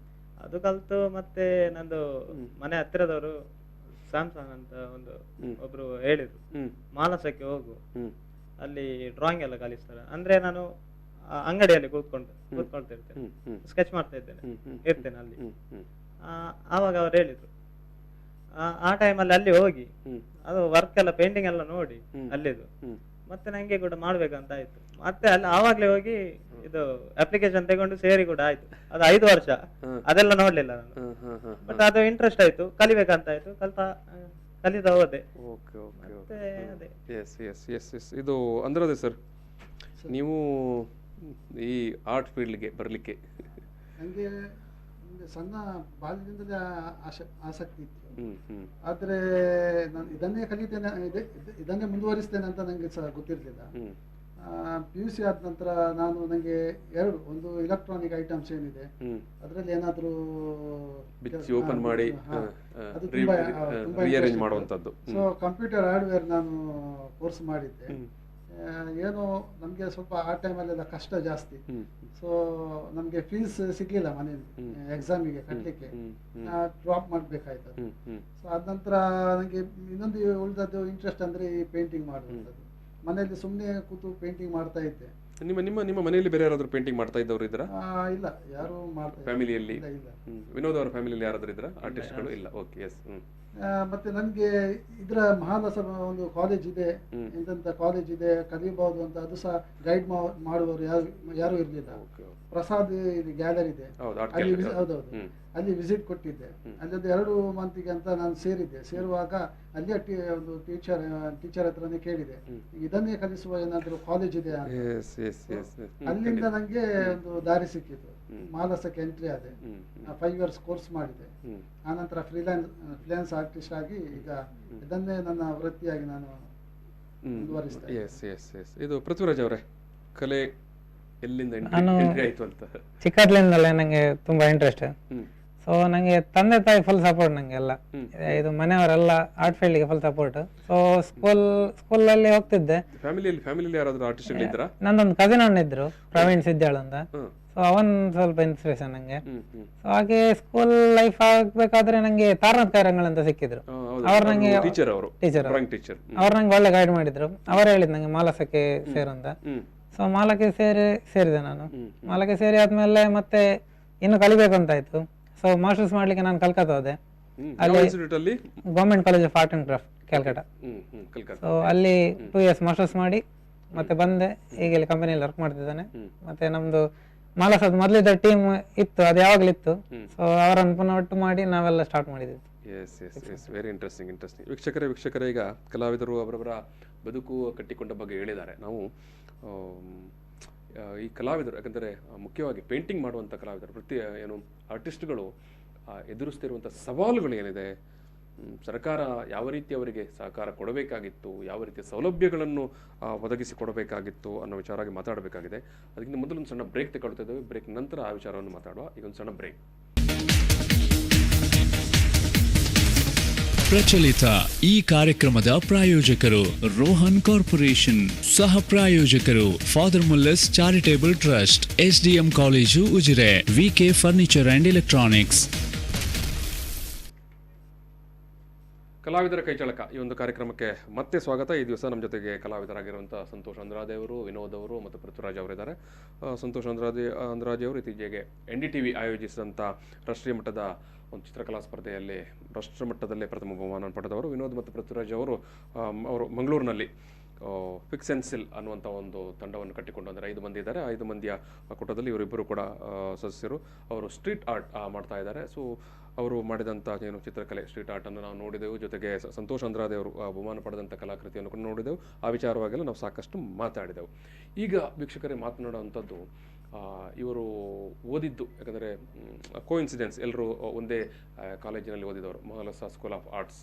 ಅದು ಕಲ್ತು ಮತ್ತೆ ನಂದು ಮನೆ ಹತ್ತಿರದವರು ಸ್ಯಾಮ್ಸಂಗ್ ಅಂತ ಒಬ್ರು ಹೇಳಿದ್ರು, ಮಾನಸಕ್ಕೆ ಹೋಗು, ಅಲ್ಲಿ ಡ್ರಾಯಿಂಗ್ ಎಲ್ಲ ಕಲಿಸ್ತಾರೆ. ಅಂದ್ರೆ ನಾನು ಅಂಗಡಿಯಲ್ಲಿ ಕೂತ್ಕೊಳ್ತಿರ್ತೇನೆ, ಸ್ಕೆಚ್ ಮಾಡ್ತಾ ಇರ್ತೇನೆ ಅಲ್ಲಿ. ಆವಾಗ ಅವ್ರು ಹೇಳಿದ್ರು, ಆ ಟೈಮಲ್ಲಿ ಅಲ್ಲಿ ಹೋಗಿ ಅದು ವರ್ಕ್ ಎಲ್ಲ ಪೇಂಟಿಂಗ್ ಎಲ್ಲ ನೋಡಿ ಅಲ್ಲಿದು ಮತ್ತೆ ನಂಗೆ ಕೂಡ ಮಾಡ್ಬೇಕಂತ ಆಯ್ತು. ಮತ್ತೆ ಅಲ್ಲಿ ಆವಾಗ್ಲೇ ಹೋಗಿ ಇದು ಅಪ್ಲಿಕೇಶನ್ ತಗೊಂಡು ಸೇರಿ ಕೂಡ ಆಯ್ತು. ಅದು 5 ವರ್ಷ ಅದೆಲ್ಲ ನೋಡ್ಲಿಲ್ಲ ನಾನು, ಬಟ್ ಅದು ಇಂಟ್ರೆಸ್ಟ್ ಆಯ್ತು, ಕಲಿಬೇಕಂತ ಆಯ್ತು, ಕಲಿತಾ ಹೋದೆ. ಇದು ಅಂದ್ರೆ ಸರ್, ನೀವು ಈ ಆರ್ಟ್ ಫೀಲ್ಡ್ಗೆ ಬರಲಿಕ್ಕೆ ನನಗೆ ಸಣ್ಣ ಬಾಲ್ಯದಿಂದಲೇ ಆಸಕ್ತಿ ಇತ್ತು. ಆದರೆ ನಾನು ಇದನ್ನೇ ಕಲಿತೇನೆ, ಇದನ್ನೇ ಮುಂದುವರಿಸ್ತೇನೆ ಅಂತ ನನಗೆ ಸಹ ಗೊತ್ತಿರಲಿಲ್ಲ. PUC ಆದ ನಂತರ ನನಗೆ ಒಂದು ಇಲೆಕ್ಟ್ರಾನಿಕ್ ಐಟಮ್ಸ್ ಏನಿದೆ ಅದರಲ್ಲಿ ಏನಾದರೂ ಓಪನ್ ಮಾಡಿ ಅದು ಮಾಡುವಂಥದ್ದು. ಸೊ ಕಂಪ್ಯೂಟರ್ ಹಾರ್ಡ್ವೇರ್ ನಾನು ಕೋರ್ಸ್ ಮಾಡಿದ್ದೆ. ಏನೋ ನಮಗೆ ಸ್ವಲ್ಪ ಆ ಟೈಮಲ್ಲೆಲ್ಲ ಕಷ್ಟ ಜಾಸ್ತಿ. ಸೊ ನಮಗೆ ಫೀಸ್ ಸಿಗ್ಲಿಲ್ಲ ಮನೆಯಲ್ಲಿ ಎಕ್ಸಾಮಿಗೆ ಕಟ್ಟಲಿಕ್ಕೆ, ಡ್ರಾಪ್ ಮಾಡಬೇಕಾಯ್ತು. ಸೊ ಅದ ನಂತರ ನನಗೆ ಇನ್ನೊಂದು ಉಳಿದದ್ದು ಇಂಟ್ರೆಸ್ಟ್ ಅಂದರೆ ಈ ಪೇಂಟಿಂಗ್ ಮಾಡುವಂಥದ್ದು. ಮನೆಯಲ್ಲಿ ಸುಮ್ಮನೆ ಕೂತು ಪೇಂಟಿಂಗ್ ಮಾಡ್ತಾ ಇದ್ದೆ. ನಿಮ್ಮ ನಿಮ್ಮ ನಿಮ್ಮ ಮನೆಯಲ್ಲಿ ಬೇರೆ ಯಾರಾದರೂ ಪೇಂಟಿಂಗ್ ಮಾಡ್ತಾ ಇದ್ದವರು ಇದ್ದೀರಾ? ಇಲ್ಲ, ಯಾರು ಮಾಡ್ತಾ ಫ್ಯಾಮಿಲಿಯಲ್ಲಿ? ಇಲ್ಲ. ವಿನೋದ್ ಅವರ ಫ್ಯಾಮಿಲಿಯಲ್ಲಿ ಯಾರಾದರೂ ಇದ್ದೀರಾ ಆರ್ಟಿಸ್ಟ್ಗಳು? ಇಲ್ಲ. Okay, yes. ಮತ್ತೆ ನನಗೆ ಇದರ ಮಹಾದಾಸ ಒಂದು ಕಾಲೇಜ್ ಇದೆ, ಇಂಥ ಕಾಲೇಜ್ ಇದೆ, ಕಲಿಯಬಹುದು ಅಂತ, ಅದು ಸಹ ಗೈಡ್ ಮಾಡುವವರು ಯಾರು ಇರಲಿಲ್ಲ. ಪ್ರಸಾದ್ ಇಲ್ಲಿ ಗ್ಯಾಲರಿ ಇದೆ, ಅಲ್ಲಿ ಹೌದೌದು, ಅಲ್ಲಿ ವಿಸಿಟ್ ಕೊಟ್ಟಿದ್ದೆ. ಅಲ್ಲೊಂದು 2 ಮಂತಿಗೆ ಅಂತ ನಾನು ಸೇರುವಾಗ ಅಲ್ಲಿ ಒಂದು ಟೀಚರ್ ಹತ್ರನೇ ಕೇಳಿದೆ, ಇದನ್ನೇ ಕಲಿಸುವ ಏನಾದರೂ ಕಾಲೇಜ್ ಇದೆ ಅಂತ. ಅಲ್ಲಿಂದ ನನಗೆ ಒಂದು ದಾರಿ ಸಿಕ್ಕಿತು, ಮಾಲಸಕ್ಕೆ ಎಂಟ್ರಿ ಆದೆ, 5 years ಕೋರ್ಸ್ ಮಾಡಿದೆ. ಆನಂತರ ಫ್ರೀಲಾನ್ಸ್ ಆರ್ಟಿಸ್ಟ್ ಆಗಿ ಈಗ ಇದನ್ನೇ ನನ್ನ ವೃತ್ತಿಯಾಗಿ ನಾನು ಮುಂದುವರಿಸ್ತೇನೆ. ಇದು ಪೃಥ್ವಿರಾಜ್ ಅವರೇ, ಕಲೆ ಎಲ್ಲಿಂದ ಎಂಟ್ರಿ ಆಯ್ತು ಅಂತ? ಚಿಕ್ಕದ್ಲಿಂದಲೇ ನಂಗೆ ತುಂಬಾ ಇಂಟ್ರೆಸ್ಟ್. ಸೊ ನಂಗೆ ತಂದೆ ತಾಯಿ ಫುಲ್ ಸಪೋರ್ಟ್, ನಂಗೆ ಎಲ್ಲ ಇದು ಮನೆಯವರೆಲ್ಲ ಆರ್ಟ್ ಫೀಲ್ಡ್ ಗೆ ಫುಲ್ ಸಪೋರ್ಟ್. ಸೊ ಸ್ಕೂಲಲ್ಲಿ ಹೋಗ್ತಿದ್ದೆ. ಫ್ಯಾಮಿಲಿಯಲ್ಲಿ ಯಾರಾದ್ರೂ ಆರ್ಟಿಸ್ಟ್ ಇದ್ರಾ? ನಂದೊಂದು ಕಸಿನ್ ಅಣ್ಣ ಇದ್ರು, ಪ್ರವೀಣ್ ಸಿದ್ದಾಳ್ ಅಂತ. ಸೊ ಅವನ್ ಸ್ವಲ್ಪ ಇನ್ಸ್ಪಿರೇಷನ್ ನಂಗೆ. ಸೊ ಹಾಗೆ ಸ್ಕೂಲ್ ಲೈಫ್ ಆಗ್ಬೇಕಾದ್ರೆ ನಂಗೆ ತಾರನಾಥ್ ಕೈರಂಗಳ್ ಅಂತ ಸಿಕ್ಕಿದ್ರು. ಅವ್ರು ನಂಗೆ ಟೀಚರ್, ಅವ್ರು ನಂಗೆ ಒಳ್ಳೆ ಗೈಡ್ ಮಾಡಿದ್ರು. ಅವರೇ ಹೇಳಿದ್ ನಂಗೆ ಮಾಲಸಕ್ಕೆ ಸೇರು ಅಂತ. ಸೊ ಮಾಲಕ್ಕೆ ಸೇರಿದೆ ನಾನು. ಮಾಲಕ್ಕೆ ಸೇರಿ ಆದ್ಮೇಲೆ ಮತ್ತೆ ಇನ್ನು ಕಲಿಬೇಕು ಅಂತ ಆಯ್ತು. ಸೊ ಮಾಸ್ಟರ್ಸ್ ಮಾಡ್ಲಿಕ್ಕೆ ನಾನು ಕಲ್ಕತ್ತಾ ಹೋದೆ. ಅಲ್ಲಿ government college of art and craft Calcutta. So ಅಲ್ಲಿ 2 years ಮಾಸ್ಟರ್ಸ್ ಮಾಡಿ ಮತ್ತೆ ಬಂದೆ. ಈಗ ಇಲ್ಲಿ ಕಂಪನಿಯಲ್ಲಿ ವರ್ಕ್ ಮಾಡ್ತಿದ್ದಾನೆ. ಮತ್ತೆ ನಮ್ದು ಮಾಲಸದ ಮೊದಲಿದ್ದ ಟೀಮ್ ಇತ್ತು, ಅದು ಯಾವಾಗ್ಲೂ ಇತ್ತು. ಸೊ ಅವರನ್ನು ಪುನಃ ಒಟ್ಟು ಮಾಡಿ ನಾವೆಲ್ಲ ಸ್ಟಾರ್ಟ್ ಮಾಡಿದ್ವಿ. Very interesting. ವೀಕ್ಷಕರೇ, ಈಗ ಕಲಾವಿದರು ಅವರವರ ಬದುಕು ಕಟ್ಟಿಕೊಂಡ ಬಗ್ಗೆ ಹೇಳಿದ್ದಾರೆ. ನಾವು ಈ ಕಲಾವಿದರು, ಯಾಕಂದರೆ ಮುಖ್ಯವಾಗಿ ಪೇಂಟಿಂಗ್ ಮಾಡುವಂಥ ಕಲಾವಿದರು, ಆರ್ಟಿಸ್ಟ್ಗಳು ಎದುರಿಸ್ತಿರುವಂಥ ಸವಾಲುಗಳು ಏನಿದೆ, ಸರ್ಕಾರ ಯಾವ ರೀತಿ ಅವರಿಗೆ ಸಹಕಾರ ಕೊಡಬೇಕಾಗಿತ್ತು, ಯಾವ ರೀತಿಯ ಸೌಲಭ್ಯಗಳನ್ನು ಒದಗಿಸಿ ಕೊಡಬೇಕಾಗಿತ್ತು ಅನ್ನೋ ವಿಚಾರವಾಗಿ ಮಾತಾಡಬೇಕಾಗಿದೆ. ಅದಕ್ಕಿಂತ ಮೊದಲು ಒಂದು ಸಣ್ಣ ಬ್ರೇಕ್ ತಗೊಳ್ತಾ ಇದ್ದೇವೆ. ಬ್ರೇಕ್ ನಂತರ ಆ ವಿಚಾರವನ್ನು ಮಾತಾಡುವ. ಈಗ ಒಂದು ಸಣ್ಣ ಬ್ರೇಕ್. ಪ್ರಚಲಿತ ಈ ಕಾರ್ಯಕ್ರಮದ ಪ್ರಾಯೋಜಕರು ರೋಹನ್ ಕಾರ್ಪೊರೇಷನ್, ಸಹ ಪ್ರಾಯೋಜಕರು father Muller's charitable trust, SDM college Ujire, VK furniture and electronics. ಕಲಾವಿದರ ಕೈಚಳಕ ಈ ಒಂದು ಕಾರ್ಯಕ್ರಮಕ್ಕೆ ಮತ್ತೆ ಸ್ವಾಗತ. ಈ ದಿವಸ ನಮ್ಮ ಜೊತೆಗೆ ಕಲಾವಿದರಾಗಿರುವಂಥ ಸಂತೋಷ್ ಅಂದ್ರಾದೆ ಅವರು, ವಿನೋದ್ ಅವರು ಮತ್ತು ಪೃಥ್ವಿರಾಜ್ ಅವರಿದ್ದಾರೆ. ಸಂತೋಷ್ ಅಂದ್ರಾಜೆ ಅವರು ಇತ್ತೀಚೆಗೆ NDTV ಆಯೋಜಿಸಿದಂಥ ರಾಷ್ಟ್ರೀಯ ಮಟ್ಟದ ಒಂದು ಚಿತ್ರಕಲಾ ಸ್ಪರ್ಧೆಯಲ್ಲಿ ರಾಷ್ಟ್ರಮಟ್ಟದಲ್ಲೇ ಪ್ರಥಮ ಬಹುಮಾನ ಪಡೆದವರು. ವಿನೋದ್ ಮತ್ತು ಪೃಥ್ವಿರಾಜ್ ಅವರು ಮಂಗಳೂರಿನಲ್ಲಿ ಫಿಕ್ಸ್ ಆ್ಯಂಡ್ ಸಿಲ್ ಅನ್ನುವಂಥ ಒಂದು ತಂಡವನ್ನು ಕಟ್ಟಿಕೊಂಡು, ಅಂದರೆ 5 ಮಂದಿ ಇದ್ದಾರೆ. 5 ಮಂದಿಯ ಕೂಟದಲ್ಲಿ ಇವರಿಬ್ಬರು ಕೂಡ ಸದಸ್ಯರು. ಅವರು ಸ್ಟ್ರೀಟ್ ಆರ್ಟ್ ಮಾಡ್ತಾ ಇದ್ದಾರೆ. ಸೊ ಅವರು ಮಾಡಿದಂಥ ಚಿತ್ರಕಲೆ, ಸ್ಟ್ರೀಟ್ ಆರ್ಟನ್ನು ನಾವು ನೋಡಿದೆವು. ಜೊತೆಗೆ ಸಂತೋಷ್ ಅಂದ್ರಾದೆ ಅವರು ಬಹುಮಾನ ಪಡೆದಂಥ ಕಲಾಕೃತಿಯನ್ನು ಕೂಡ ನೋಡಿದೆವು. ಆ ವಿಚಾರವಾಗೆಲ್ಲ ನಾವು ಸಾಕಷ್ಟು ಮಾತಾಡಿದೆವು. ಈಗ ವೀಕ್ಷಕರೇ ಮಾತನಾಡುವಂಥದ್ದು, ಇವರು ಓದಿದ್ದು, ಯಾಕಂದರೆ ಕೋಇನ್ಸಿಡೆನ್ಸ್, ಎಲ್ಲರೂ ಒಂದೇ ಕಾಲೇಜಿನಲ್ಲಿ ಓದಿದವರು, ಮಾಲಸ ಸ್ಕೂಲ್ ಆಫ್ ಆರ್ಟ್ಸ್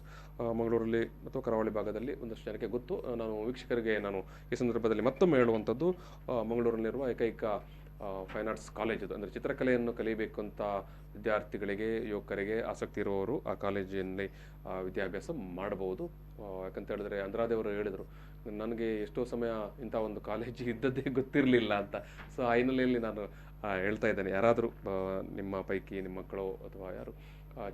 ಮಂಗಳೂರಲ್ಲಿ ಮತ್ತು ಕರಾವಳಿ ಭಾಗದಲ್ಲಿ ಒಂದಷ್ಟು ಜನಕ್ಕೆ ಗೊತ್ತು. ನಾನು ವೀಕ್ಷಕರಿಗೆ ಈ ಸಂದರ್ಭದಲ್ಲಿ ಮತ್ತೊಮ್ಮೆ ಹೇಳುವಂಥದ್ದು, ಮಂಗಳೂರಿನಲ್ಲಿರುವ ಏಕೈಕ ಫೈನ್ ಆರ್ಟ್ಸ್ ಕಾಲೇಜ್. ಅಂದರೆ ಚಿತ್ರಕಲೆಯನ್ನು ಕಲಿಯಬೇಕು ಅಂತ ವಿದ್ಯಾರ್ಥಿಗಳಿಗೆ, ಯುವಕರಿಗೆ ಆಸಕ್ತಿ ಇರುವವರು ಆ ಕಾಲೇಜಿನಲ್ಲಿ ವಿದ್ಯಾಭ್ಯಾಸ ಮಾಡಬಹುದು. ಯಾಕಂತ ಹೇಳಿದ್ರೆ ಅಂದ್ರಾದೇವರು ಹೇಳಿದರು, ನನಗೆ ಎಷ್ಟೋ ಸಮಯ ಇಂಥ ಒಂದು ಕಾಲೇಜ್ ಇದ್ದದ್ದೇ ಗೊತ್ತಿರಲಿಲ್ಲ ಅಂತ. ಸೊ ಆ ಹಿನ್ನೆಲೆಯಲ್ಲಿ ನಾನು ಹೇಳ್ತಾ ಇದ್ದೇನೆ, ಯಾರಾದರೂ ನಿಮ್ಮ ಪೈಕಿ ನಿಮ್ಮ ಮಕ್ಕಳು ಅಥವಾ ಯಾರು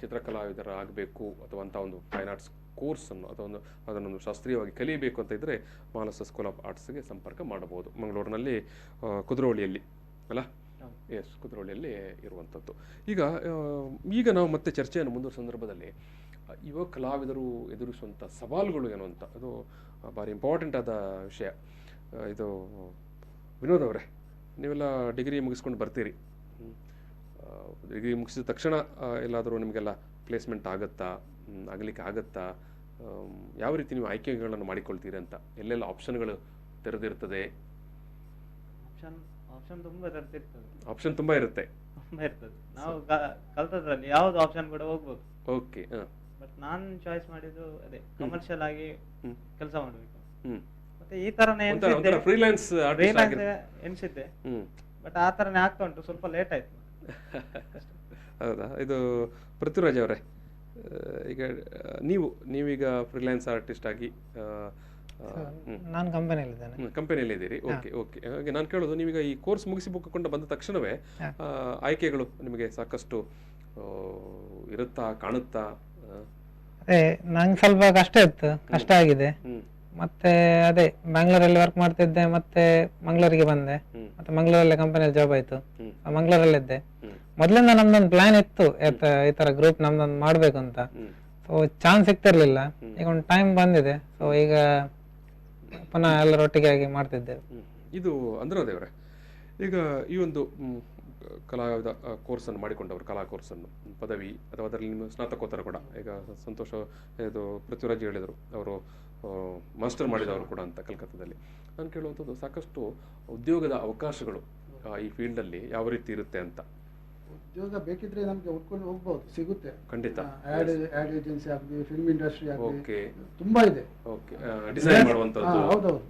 ಚಿತ್ರಕಲಾವಿದರಾಗಬೇಕು ಅಥವಾ ಅಂಥ ಒಂದು ಫೈನ್ ಆರ್ಟ್ಸ್ ಕೋರ್ಸನ್ನು ಅಥವಾ ಅದನ್ನು ಶಾಸ್ತ್ರೀಯವಾಗಿ ಕಲಿಯಬೇಕು ಅಂತ ಇದ್ದರೆ ಮಾಲಸ ಸ್ಕೂಲ್ ಆಫ್ ಆರ್ಟ್ಸ್ಗೆ ಸಂಪರ್ಕ ಮಾಡಬಹುದು. ಮಂಗಳೂರಿನಲ್ಲಿ ಕುದ್ರೋಳಿಯಲ್ಲಿ ಅಲ್ಲ? ಎಸ್, ಕುದ್ರೋಳಿಯಲ್ಲಿ ಇರುವಂಥದ್ದು. ಈಗ ನಾವು ಮತ್ತೆ ಚರ್ಚೆಯನ್ನು ಮುಂದುವರಿಸುವ ಸಂದರ್ಭದಲ್ಲಿ ಯುವ ಕಲಾವಿದರು ಎದುರಿಸುವಂಥ ಸವಾಲುಗಳು ಏನು ಅಂತ, ಅದು ಭಾರಿ ಇಂಪಾರ್ಟೆಂಟ್ ಆದ ವಿಷಯ. ಇದು ವಿನೋದ್ ಅವರೇ, ನೀವೆಲ್ಲ ಡಿಗ್ರಿ ಮುಗಿಸ್ಕೊಂಡು ಬರ್ತೀರಿ. ಡಿಗ್ರಿ ಮುಗಿಸಿದ ತಕ್ಷಣ ಎಲ್ಲಾದರೂ ನಿಮಗೆಲ್ಲ ಪ್ಲೇಸ್ಮೆಂಟ್ ಆಗಲಿಕ್ಕೆ ಆಗುತ್ತಾ? ಯಾವ ರೀತಿ ನೀವು ಆಯ್ಕೆಗಳನ್ನು ಮಾಡಿಕೊಳ್ತೀರಿ ಅಂತ? ಎಲ್ಲೆಲ್ಲ ಆಪ್ಷನ್ಗಳು ತೆರೆದಿರ್ತದೆ? ಆಪ್ಷನ್ ತುಂಬ ಇರುತ್ತೆ. ನಾವು ಕಲ್ತದ್ರಲ್ಲಿ ಯಾವ್ದು ಆಪ್ಷನ್ ಕೂಡ ಹೋಗ್ಬೋದು. ಓಕೆ. ಬಟ್ ನಾನು ಚಾಯ್ಸ್ ಮಾಡಿದ್ದು ಅದೇ ಕಮರ್ಷಿಯಲ್ ಆಗಿ ಕೆಲಸ ಮಾಡಬೇಕು. ಮತ್ತೆ ಈ ತರನೇ ಫ್ರೀಲಾನ್ಸ್ ಎನ್ಸಿದ್ದೆ. ಬಟ್ ಆ ತರನೇ ಆಗ್ತಾ ಉಂಟು, ಸ್ವಲ್ಪ ಲೇಟ್ ಆಯ್ತು. ಹೌದಾ? ಇದು ಪೃಥ್ವಿರಾಜ್ ಅವರೇ, ಈಗ ನೀವೀಗ ಫ್ರೀಲಾನ್ಸ್ ಆರ್ಟಿಸ್ಟ್ ಆಗಿ ನಾನು ಕಂಪನಿಯಲ್ಲಿ ಇದ್ದೀರಿ. ಓಕೆ. ಹಾಗೆ ನಾನು ಕೇಳೋದು, ನೀವೀಗ ಈ ಕೋರ್ಸ್ ಮುಗಿಸಿಕೊಂಡು ಬಂದ ತಕ್ಷಣವೇ ಆಯ್ಕೆಗಳು ನಿಮಗೆ ಸಾಕಷ್ಟು ಇರುತ್ತಾ, ಕಾಣುತ್ತಾ? ನಂಗೆ ಸ್ವಲ್ಪ ಕಷ್ಟ ಆಗಿದೆ. ಮತ್ತೆ ಅದೇ ಬ್ಯಾಂಗ್ಳೂರಲ್ಲಿ ವರ್ಕ್ ಮಾಡ್ತಿದ್ದೆ, ಮತ್ತೆ ಮಂಗಳೂರಿಗೆ ಬಂದೆ, ಮತ್ತೆ ಮಂಗಳೂರಲ್ಲೇ ಕಂಪನಿಯಲ್ಲಿ ಜಾಬ್ ಆಯ್ತು, ಮಂಗಳೂರಲ್ಲಿದ್ದೆ. ಮೊದಲಿಂದ ನಮ್ದೊಂದು ಪ್ಲಾನ್ ಇತ್ತು, ಈ ತರ ಗ್ರೂಪ್ ನಮ್ದೊಂದು ಮಾಡ್ಬೇಕು ಅಂತ. ಸೊ ಚಾನ್ಸ್ ಸಿಗ್ತಿರ್ಲಿಲ್ಲ, ಈಗ ಒಂದು ಟೈಮ್ ಬಂದಿದೆ. ಸೊ ಈಗ ಪುನಃ ಎಲ್ಲರೊಟ್ಟಿಗೆ ಆಗಿ ಮಾಡ್ತಿದ್ದೇವೆ. ಇದು ಅಂದ್ರದೇವ್ರೆ, ಈಗ ಈ ಒಂದು ಕಲಾವಿದ ಕೋರ್ಸನ್ನು ಮಾಡಿಕೊಂಡವರು, ಕಲಾ ಕೋರ್ಸನ್ನು, ಪದವಿ ಅಥವಾ ಅದರಲ್ಲಿ ನಿಮ್ಮ ಸ್ನಾತಕೋತ್ತರ ಕೂಡ, ಈಗ ಸಂತೋಷ ಇದು ಪೃಥ್ವಿರಾಜ್ ಹೇಳಿದರು ಅವರು ಮಾಸ್ಟರ್ ಮಾಡಿದವರು ಕೂಡ ಅಂತ ಕಲ್ಕತ್ತಾದಲ್ಲಿ. ನಾನು ಕೇಳುವಂಥದ್ದು ಸಾಕಷ್ಟು ಉದ್ಯೋಗದ ಅವಕಾಶಗಳು ಈ ಫೀಲ್ಡಲ್ಲಿ ಯಾವ ರೀತಿ ಇರುತ್ತೆ ಅಂತ. ಉದ್ಯೋಗ ಬೇಕಿದ್ರೆ ನಮಗೆ ಉಟ್ಕೊಂಡು ಹೋಗ್ಬೋದು, ಸಿಗುತ್ತೆ ಖಂಡಿತ. ಆಡ್ ಏಜೆನ್ಸಿ ಆಗಲಿ, ಫಿಲ್ಮ್ ಇಂಡಸ್ಟ್ರಿ ಆಗಲಿ, ತುಂಬಾ ಇದೆ. ಡಿಸೈನ್ ಮಾಡುವಂಥದ್ದು. ಹೌದೌದು.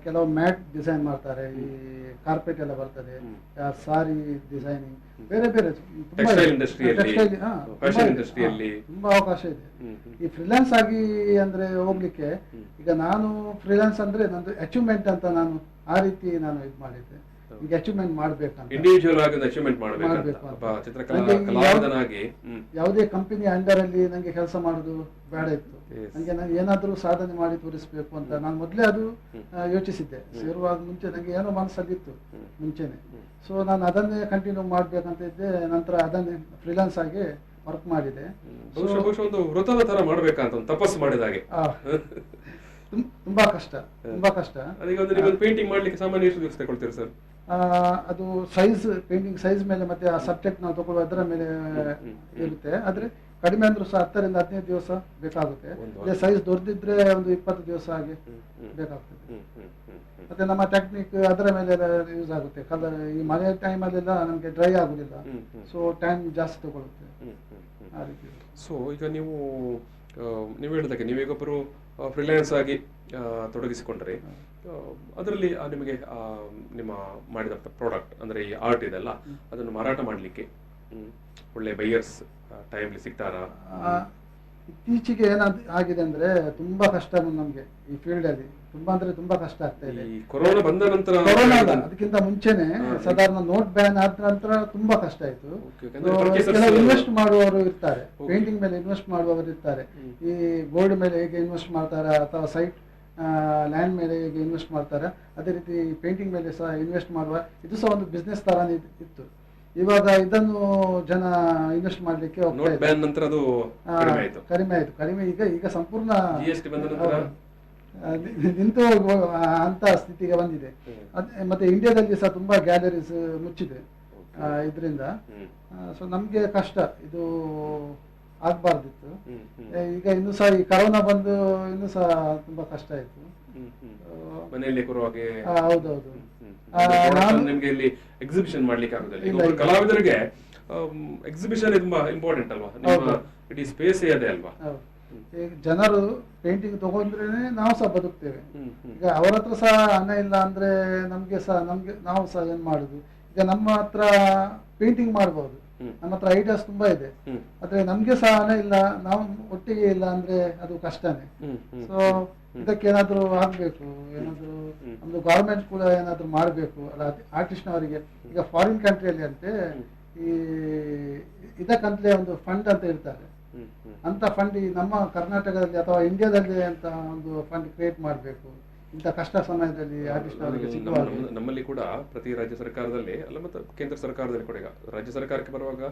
ಕೆಲವು ಮ್ಯಾಟ್ ಡಿಸೈನ್ ಮಾಡ್ತಾರೆ, ಈ ಕಾರ್ಪೆಟ್ ಎಲ್ಲ ಬರ್ತದೆ, ಸಾರಿ ಡಿಸೈನಿಂಗ್, ಬೇರೆ ಬೇರೆ ತುಂಬಾ ಅವಕಾಶ ಇದೆ. ಈ ಫ್ರೀಲಾನ್ಸ್ ಆಗಿ ಅಂದ್ರೆ ಹೋಗ್ಲಿಕ್ಕೆ, ಈಗ ನಾನು ಫ್ರೀಲಾನ್ಸ್ ಅಂದ್ರೆ ನಂದು ಅಚೀವ್ಮೆಂಟ್ ಅಂತ ನಾನು ಆ ರೀತಿ ನಾನು ಇದು ಮಾಡಿದ್ದೆ. ಈಗ ಅಚೀವ್ಮೆಂಟ್ ಮಾಡ್ಬೇಕಂತ, ಇಂಡಿವಿಜುವಲ್ ಆಗಿ ಅಚೀವ್ಮೆಂಟ್ ಮಾಡಬೇಕು. ಯಾವುದೇ ಕಂಪನಿ ಅಂಡರ್ ಅಲ್ಲಿ ನಂಗೆ ಕೆಲಸ ಮಾಡುದು ಬೇಡ ಇತ್ತು. ನಂಗೆ ನಾನು ಏನಾದ್ರೂ ಸಾಧನೆ ಮಾಡಿ ತೋರಿಸ್ಬೇಕು ಅಂತ ನಾನು ಮೊದಲೇ ಅದು ಯೋಚಿಸಿದ್ದೆ. ಸೇರುವಾಗ ಮುಂಚೆ ನಂಗೆ ಏನೋ ಮನಸ್ಸಲ್ಲಿತ್ತು ಮುಂಚೆನೆ. ಸೊ ನಾನು ಅದನ್ನೇ ಕಂಟಿನ್ಯೂ ಮಾಡ್ಬೇಕಂತ ಇದ್ದೆ. ನಂತರ ಅದನ್ನೇ ಫ್ರೀಲಾನ್ಸ್ ಆಗಿ ವರ್ಕ್ ಮಾಡಿದೆ. ಒಂದು ವೃತ್ತದ ತರ ಮಾಡ್ಬೇಕಂತ ತಪಸ್ಸು ಮಾಡಿದಾಗೆ. ತುಂಬಾ ಕಷ್ಟ, ತುಂಬಾ ಕಷ್ಟ. ಪೇಂಟಿಂಗ್ ಮಾಡ್ಲಿಕ್ಕೆ ಸಾಮಾನ್ಯ ಎಷ್ಟು ದಿವಸ ತಗೊಳ್ತೀರಿ ಸರ್? ಅದು ಸೈಜ್, ಪೇಂಟಿಂಗ್ ಸೈಜ್ ಮೇಲೆ ಮತ್ತೆ ಆ ಸಬ್ಜೆಕ್ಟ್ ನಾವು ತಗೊಳ್ಳುವ ಅದರ ಮೇಲೆ ಇರುತ್ತೆ. ಆದ್ರೆ ಕಡಿಮೆ ಅಂದ್ರೂ ಸಹ 10 ರಿಂದ 15 ದಿವಸ ಬೇಕಾಗುತ್ತೆ. ಅದೇ ಸೈಜ್ ದೊಡ್ಡದಿದ್ರೆ ಒಂದು 20 ದಿವಸ ಹಾಗೆ ಬೇಕಾಗ್ತದೆ. ಮತ್ತೆ ನಮ್ಮ ಟೆಕ್ನಿಕ್ ಅದರ ಮೇಲೆ ಯೂಸ್ ಆಗುತ್ತೆ. ಕಲರ್ ಈ ಮಳೆ ಟೈಮಲ್ಲೆಲ್ಲ ನಮಗೆ ಡ್ರೈ ಆಗುದಿಲ್ಲ, ಸೊ ಟೈಮ್ ಜಾಸ್ತಿ ತಗೊಳುತ್ತೆ ಆ ರೀತಿ. ಸೊ ಈಗ ನೀವು ಹೇಳಿದಾಗೆ ನೀವೀಗೊಬ್ಬರು ಫ್ರೀಲ್ಯಾನ್ಸ್ ಆಗಿ ತೊಡಗಿಸಿಕೊಂಡ್ರೆ, ಅದರಲ್ಲಿ ನಿಮಗೆ ನಿಮ್ಮ ಮಾಡಿದ ಪ್ರಾಡಕ್ಟ್ ಅಂದರೆ ಈ ಆರ್ಟ್ ಇದೆಲ್ಲ, ಅದನ್ನು ಮಾರಾಟ ಮಾಡಲಿಕ್ಕೆ ಒಳ್ಳೆ ಬೈಯರ್ಸ್ ಟೈಮ್ಲಿ ಸಿಗ್ತಾರಾ? ಇತ್ತೀಚೆಗೆ ಏನಾದ್ ಆಗಿದೆ ಅಂದ್ರೆ ತುಂಬಾ ಕಷ್ಟ ನಮ್ಗೆ ಈ ಫೀಲ್ಡ್ ಅಲ್ಲಿ. ತುಂಬಾ ಅಂದ್ರೆ ತುಂಬಾ ಕಷ್ಟ ಆಗ್ತಾ ಇದೆ. ಕೊರೋನಾ ಬಂದ ನಂತರ, ಅದಕ್ಕಿಂತ ಮುಂಚೆನೆ ಸಾಧಾರಣ ನೋಟ್ ಬ್ಯಾನ್ ಆದ ನಂತರ ತುಂಬಾ ಕಷ್ಟ ಆಯ್ತು. ಕೆಲವು ಇನ್ವೆಸ್ಟ್ ಮಾಡುವವರು ಇರ್ತಾರೆ, ಪೇಂಟಿಂಗ್ ಮೇಲೆ ಇನ್ವೆಸ್ಟ್ ಮಾಡುವವರು ಇರ್ತಾರೆ. ಈ ಗೋಲ್ಡ್ ಮೇಲೆ ಹೇಗೆ ಇನ್ವೆಸ್ಟ್ ಮಾಡ್ತಾರೆ ಅಥವಾ ಸೈಟ್ ಲ್ಯಾಂಡ್ ಮೇಲೆ ಹೇಗೆ ಇನ್ವೆಸ್ಟ್ ಮಾಡ್ತಾರೆ, ಅದೇ ರೀತಿ ಪೇಂಟಿಂಗ್ ಮೇಲೆ ಸಹ ಇನ್ವೆಸ್ಟ್ ಮಾಡುವ, ಇದು ಸಹ ಒಂದು ಬಿಸ್ನೆಸ್ ತರಾನೇ ಇತ್ತು. ಇವಾಗ ಇದನ್ನು ಜನ ಇನ್ವೆಸ್ಟ್ ಮಾಡ್ಲಿಕ್ಕೆ ಕಡಿಮೆ ಆಯ್ತು. ಈಗ ಸಂಪೂರ್ಣ ನಿಂತು ಹೋಗುವ ಅಂತ ಸ್ಥಿತಿಗೆ ಬಂದಿದೆ. ಮತ್ತೆ ಇಂಡಿಯಾದಲ್ಲಿ ಸಹ ತುಂಬಾ ಗ್ಯಾಲರೀಸ್ ಮುಚ್ಚಿದೆ ಇದರಿಂದ. ಸೊ ನಮ್ಗೆ ಕಷ್ಟ, ಇದು ಆಗ್ಬಾರ್ದಿತ್ತು. ಈಗ ಇನ್ನು ಸಹ ಈ ಕರೋನಾ ಬಂದು ಇನ್ನು ಸಹ ತುಂಬಾ ಕಷ್ಟ ಆಯ್ತು. ಹೌದೌದು. ನಿಮ್ಗೆ ಇಲ್ಲಿ ಎಕ್ಸಿಬಿಷನ್ ಮಾಡ್ಲಿಕ್ಕೆ ಆಗುದಿಲ್ಲ. ಕಲಾವಿದರಿಗೆ ಎಕ್ಸಿಬಿಷನ್ ತುಂಬಾ ಇಂಪಾರ್ಟೆಂಟ್ ಅಲ್ವಾ? ನಿಮ್ಮ ಇಡೀ ಸ್ಪೇಸ್ ಅದೇ ಅಲ್ವಾ? ಜನರು ಪೇಂಟಿಂಗ್ ತಗೊಂಡ್ರೇನೆ ನಾವು ಸಹ ಬದುಕ್ತೇವೆ. ಈಗ ಅವರ ಹತ್ರ ಸಹ ಹಣ ಇಲ್ಲ ಅಂದ್ರೆ ನಮ್ಗೆ ನಾವು ಸಹ ಏನ್ ಮಾಡುದು? ಈಗ ನಮ್ಮ ಹತ್ರ ಪೇಂಟಿಂಗ್ ಮಾಡಬಹುದು, ನಮ್ಮ ಹತ್ರ ಐಡಿಯಾಸ್ ತುಂಬಾ ಇದೆ, ಆದ್ರೆ ನಮ್ಗೆ ಸಹ ಹಣ ಇಲ್ಲ, ನಾವು ಒಟ್ಟಿಗೆ ಇಲ್ಲ ಅಂದ್ರೆ ಅದು ಕಷ್ಟನೇ. ಸೊ ಇದಕ್ಕೆ ಏನಾದ್ರು ಆಗ್ಬೇಕು, ಏನಾದ್ರು ನಮ್ದು ಗವರ್ಮೆಂಟ್ ಕೂಡ ಏನಾದ್ರು ಮಾಡ್ಬೇಕು ಅಲ್ಲ ಆರ್ಟಿಸ್ಟ್ ಅವರಿಗೆ. ಈಗ ಫಾರಿನ್ ಕಂಟ್ರಿಯಲ್ಲಿ ಅಂತೆ ಈ ಇದಕ್ಕಂತಲೇ ಒಂದು ಫಂಡ್ ಅಂತ ಇರ್ತಾರೆ. ಅಂತ ಫಂಡ್ ನಮ್ಮ ಕರ್ನಾಟಕದಲ್ಲಿ ಅಥವಾ ಇಂಡಿಯಾದಲ್ಲಿ ಅಂತ ಒಂದು ಫಂಡ್ ಕ್ರಿಯೇಟ್ ಮಾಡಬೇಕು ಇಂಥ ಕಷ್ಟ ಸಮಯದಲ್ಲಿ ಆರ್ಟಿಸ್ಟ್ ಅವರಿಗೆ ಸಿಗುವಾಗ. ನಮ್ಮಲ್ಲಿ ಕೂಡ ಪ್ರತಿ ರಾಜ್ಯ ಸರ್ಕಾರದಲ್ಲಿ ಅಲ್ಲ, ಮತ್ತೆ ಕೇಂದ್ರ ಸರ್ಕಾರದಲ್ಲಿ ಕೂಡ, ಈಗ ರಾಜ್ಯ ಸರ್ಕಾರಕ್ಕೆ ಬರುವಾಗ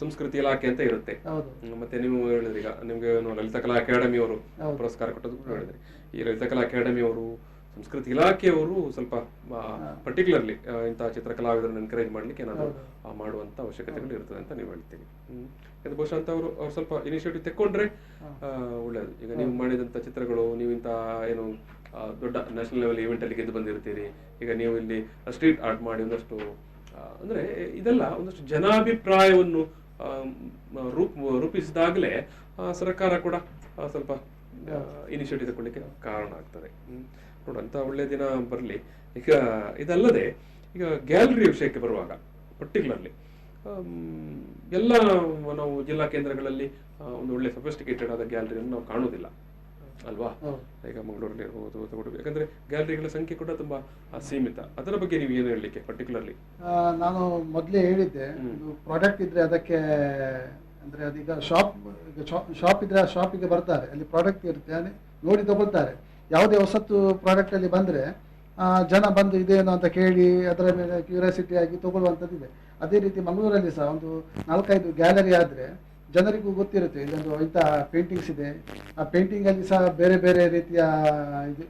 ಸಂಸ್ಕೃತಿ ಇಲಾಖೆ ಅಂತ ಇರುತ್ತೆ. ಮತ್ತೆ ನೀವು ಹೇಳಿದ್ರಿ, ಈಗ ನಿಮ್ಗೆ ಲಲಿತ ಕಲಾ ಅಕಾಡೆಮಿ ಅವರು ಪುರಸ್ಕಾರ ಕೊಟ್ಟದ್ದು ಹೇಳಿದ್ರಿ. ಈ ಲಲಿತ ಕಲಾ ಅಕಾಡೆಮಿ ಅವರು, ಸಂಸ್ಕೃತಿ ಇಲಾಖೆಯವರು ಸ್ವಲ್ಪ ಪರ್ಟಿಕ್ಯುಲರ್ಲಿ ಇಂತಹ ಚಿತ್ರಕಲಾವಿದರನ್ನು ಎನ್ಕರೇಜ್ ಮಾಡ್ಲಿಕ್ಕೆ ಏನಾದ್ರು ಮಾಡುವಂತ ಅವಶ್ಯಕತೆಗಳು ಇರ್ತದೆ ಅಂತ ನೀವು ಹೇಳ್ತೀವಿ. ಯಾಕಂದ್ರೆ ಬಹುಶಃ ಅಂತ ಅವರು ಸ್ವಲ್ಪ ಇನಿಷಿಯೇಟಿವ್ ತೆಕ್ಕೊಂಡ್ರೆ ಒಳ್ಳೇದು. ಈಗ ನೀವು ಮಾಡಿದಂತ ಚಿತ್ರಗಳು, ನೀವು ಇಂತ ಏನು ದೊಡ್ಡ ನ್ಯಾಷನಲ್ ಲೆವೆಲ್ ಈವೆಂಟ್ ಅಲ್ಲಿ ಗೆದ್ದು ಬಂದಿರ್ತೀರಿ. ಈಗ ನೀವು ಇಲ್ಲಿ ಸ್ಟ್ರೀಟ್ ಆರ್ಟ್ ಮಾಡಿ ಒಂದಷ್ಟು ಅಂದ್ರೆ ಇದೆಲ್ಲ ಒಂದಷ್ಟು ಜನಾಭಿಪ್ರಾಯವನ್ನು ರೂಪಿಸಿದಾಗಲೇ ಸರ್ಕಾರ ಕೂಡ ಸ್ವಲ್ಪ ಇನಿಷಿಯೇಟಿವ್ ತಗೊಳ್ಳಿಕ್ಕೆ ಕಾರಣ ಆಗ್ತದೆ. ನೋಡಂತ ಒಳ್ಳೆ ದಿನ ಬರಲಿ. ಈಗ ಇದಲ್ಲದೆ ಈಗ ಗ್ಯಾಲರಿ ವಿಷಯಕ್ಕೆ ಬರುವಾಗ ಪರ್ಟಿಕ್ಯುಲರ್ಲಿ ಎಲ್ಲ ನಾವು ಜಿಲ್ಲಾ ಕೇಂದ್ರಗಳಲ್ಲಿ ಒಂದು ಒಳ್ಳೆ ಸಫಿಸ್ಟಿಕೇಟೆಡ್ ಆದ ಗ್ಯಾಲರಿಯನ್ನು ನಾವು ಕಾಣುವುದಿಲ್ಲ ಅಲ್ವಾ? ಈಗ ಮಂಗಳೂರಲ್ಲಿ ಇರ್ಬೋದು. ಯಾಕಂದ್ರೆ ಗ್ಯಾಲರಿಗಳ ಸಂಖ್ಯೆ ಕೂಡ ತುಂಬಾ ಸೀಮಿತ. ಅದರ ಬಗ್ಗೆ ನೀವು ಏನು ಹೇಳಲಿಕ್ಕೆ ಪರ್ಟಿಕ್ಯುಲರ್ಲಿ? ನಾನು ಮೊದಲೇ ಹೇಳಿದ್ದೆ, ಒಂದು ಪ್ರಾಡಕ್ಟ್ ಇದ್ರೆ ಅದಕ್ಕೆ ಅಂದ್ರೆ ಅದೀಗ ಶಾಪ್ ಇದ್ರೆ ಆ ಶಾಪಿಗೆ ಬರ್ತಾರೆ, ಅಲ್ಲಿ ಪ್ರಾಡಕ್ಟ್ ಇರುತ್ತೆ, ನೋಡಿ ತಗೊಳ್ತಾರೆ. ಯಾವುದೇ ಹೊಸತು ಪ್ರಾಡಕ್ಟಲ್ಲಿ ಬಂದರೆ ಜನ ಬಂದು ಇದೇನು ಅಂತ ಕೇಳಿ ಅದರ ಮೇಲೆ ಕ್ಯೂರಿಯಾಸಿಟಿ ಆಗಿ ತಗೊಳ್ಳುವಂಥದ್ದಿದೆ. ಅದೇ ರೀತಿ ಮಂಗಳೂರಲ್ಲಿ ಸಹ ಒಂದು 4-5 ಗ್ಯಾಲರಿ ಆದರೆ ಜನರಿಗೂ ಗೊತ್ತಿರುತ್ತೆ ಇದೊಂದು ಇಂಥ ಪೇಂಟಿಂಗ್ಸ್ ಇದೆ, ಆ ಪೇಂಟಿಂಗಲ್ಲಿ ಸಹ ಬೇರೆ ಬೇರೆ ರೀತಿಯ ಇದು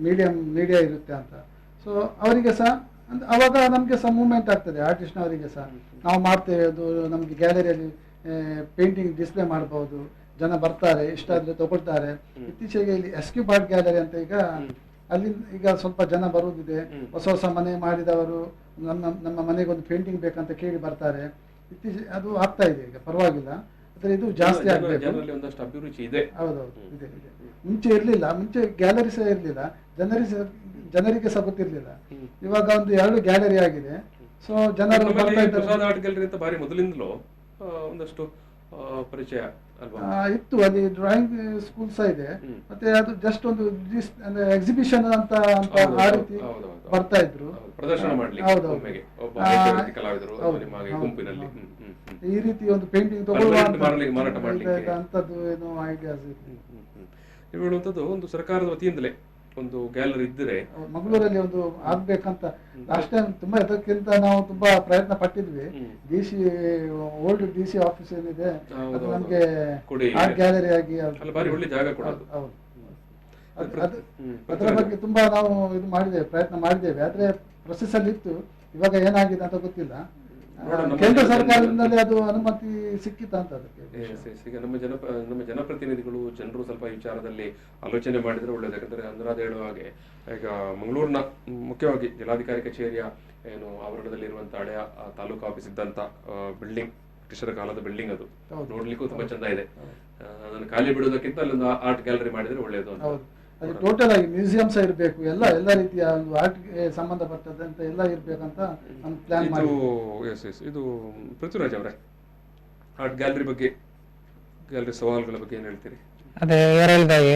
ಮೀಡಿಯಾ ಇರುತ್ತೆ ಅಂತ. ಸೊ ಅವರಿಗೆ ಸಹ ಅವಾಗ ನಮಗೆ ಸಹ ಮೂವ್ಮೆಂಟ್ ಆಗ್ತದೆ, ಆರ್ಟಿಸ್ಟ್ನವರಿಗೆ ಸಹ ನಾವು ಮಾಡ್ತೇವೆ, ಅದು ನಮಗೆ ಗ್ಯಾಲರಿಯಲ್ಲಿ ಪೇಂಟಿಂಗ್ ಡಿಸ್ಪ್ಲೇ ಮಾಡ್ಬೋದು, ಜನ ಬರ್ತಾರೆ, ಇಷ್ಟ ಆದರೆ ತಗೊಳ್ತಾರೆ. ಇತ್ತೀಚೆಗೆ ಇಲ್ಲಿ ಎಸ್ಕ್ಯೂಬ್ ಆರ್ಟ್ ಗ್ಯಾಲರಿ ಅಂತ ಅಲ್ಲಿ ಈಗ ಸ್ವಲ್ಪ ಜನ ಬರುವುದಿದೆ, ಹೊಸ ಮನೆ ಮಾಡಿದವರು ನಮ್ಮ ಮನೆಗೊಂದು ಪೇಂಟಿಂಗ್ ಬೇಕಂತ ಕೇಳಿ ಬರ್ತಾರೆ. ಇತ್ತೀಚೆಗೆ ಅದು ಆಗ್ತಾ ಇದೆ, ಈಗ ಪರವಾಗಿಲ್ಲ, ಆದರೆ ಇದು ಜಾಸ್ತಿ ಆಗಬೇಕು. ಹೌದೌದು, ಇದೆ. ಮುಂಚೆ ಇರಲಿಲ್ಲ, ಮುಂಚೆ ಗ್ಯಾಲರಿ ಸಹ ಇರಲಿಲ್ಲ, ಜನರಿಗೆ ಸಹ ಗೊತ್ತಿರಲಿಲ್ಲ. ಇವಾಗ ಒಂದು 2 ಗ್ಯಾಲರಿ ಆಗಿದೆ. ಸೊ ಜನರು ಬರ್ತಾ ಇದ್ದಾರೆ. ಮೊದಲಿಂದಲೂ ಒಂದಷ್ಟು ಪರಿಚಯ ಇತ್ತು, ಅಲ್ಲಿ ಡ್ರಾಯಿಂಗ್ ಸ್ಕೂಲ್ ಸಹ ಇದೆ. ಮತ್ತೆ ಅದು ಜಸ್ಟ್ ಒಂದು ಎಕ್ಸಿಬಿಷನ್ ಅಂತ ಆ ರೀತಿ ಬರ್ತಾ ಇದ್ರು, ಈ ರೀತಿ ಒಂದು ಪೇಂಟಿಂಗ್ ತಗೊಳ್ಳುವಂತದ್ದು ಏನೋ ಐಡಿಯಾಸ್ ಹೇಳುವಂಥದ್ದು ಒಂದು ಸರ್ಕಾರದ ವತಿಯಿಂದಲೇ ಒಂದು ಗ್ಯಾಲರಿ ಇದ್ದರೆ ಮಂಗಳೂರಲ್ಲಿ ಒಂದು ಆಗ್ಬೇಕಂತ ಲಾಸ್ಟ್ ಟೈಮ್ ತುಂಬಾ ಇದಕ್ಕಿಂತ ನಾವು ತುಂಬಾ ಪ್ರಯತ್ನ ಪಟ್ಟಿದ್ವಿ. ಓಲ್ಡ್ DC ಆಫೀಸ್ ಏನಿದೆ ಅದು ನಮ್ಗೆ ಆರ್ಟ್ ಗ್ಯಾಲರಿ ಆಗಿ ಅದರ ಬಗ್ಗೆ ತುಂಬಾ ನಾವು ಇದು ಮಾಡಿದ್ದೇವೆ, ಪ್ರಯತ್ನ ಮಾಡಿದ್ದೇವೆ. ಆದ್ರೆ ಪ್ರೊಸೆಸ್ ಅಲ್ಲಿ ಇತ್ತು, ಇವಾಗ ಏನಾಗಿದೆ ಅಂತ ಗೊತ್ತಿಲ್ಲ. ಕೇಂದ್ರ ಸರ್ಕಾರದಿಂದಲೇ ಅದು ಅನುಮತಿ ಸಿಕ್ಕಿತ್ತ ಅಂತ ಅದಕ್ಕೆ. ಈಗ ನಮ್ಮ ಜನಪ್ರತಿನಿಧಿಗಳು ಜನರು ಸ್ವಲ್ಪ ವಿಚಾರದಲ್ಲಿ ಆಲೋಚನೆ ಮಾಡಿದ್ರೆ ಒಳ್ಳೇದು. ಯಾಕಂದ್ರೆ ಅನುರಾಧ ಹೇಳುವ ಹಾಗೆ ಈಗ ಮಂಗಳೂರಿನ ಮುಖ್ಯವಾಗಿ ಜಿಲ್ಲಾಧಿಕಾರಿ ಕಚೇರಿಯ ಏನು ಆವರಣದಲ್ಲಿರುವಂತಹ ಹಳೆಯ ತಾಲೂಕು ಆಫೀಸ್ ಇದ್ದಂತ ಬಿಲ್ಡಿಂಗ್, ಬ್ರಿಟಿಷರ ಕಾಲದ ಬಿಲ್ಡಿಂಗ್, ಅದು ನೋಡ್ಲಿಕ್ಕೂ ತುಂಬಾ ಚಂದ ಇದೆ. ಅದನ್ನು ಖಾಲಿ ಬಿಡುವುದಕ್ಕಿಂತ ಅಲ್ಲೊಂದು ಆರ್ಟ್ ಗ್ಯಾಲರಿ ಮಾಡಿದ್ರೆ ಒಳ್ಳೇದು ಅಂತ. ಅದು ಟೋಟಲ್ ಆಗಿ ಮ್ಯೂಸಿಯಂ ಸಹ ಇರಬೇಕು, ಎಲ್ಲ ರೀತಿಯ ಒಂದು ಆರ್ಟ್ಗೆ ಸಂಬಂಧಪಟ್ಟಂತ ಎಲ್ಲ ಇರ್ಬೇಕಂತ ಒಂದು ಪ್ಲಾನ್ ಮಾಡಿ. ಇದು ಪೃಥ್ವಿರಾಜ್ ಅವರೇ, ಆರ್ಟ್ ಗ್ಯಾಲರಿ ಬಗ್ಗೆ, ಗ್ಯಾಲರಿ ಸವಾಲುಗಳ ಬಗ್ಗೆ ಏನ್ ಹೇಳ್ತೀರಿ? ಅದೇ ಹೇಳಿದಾಗೆ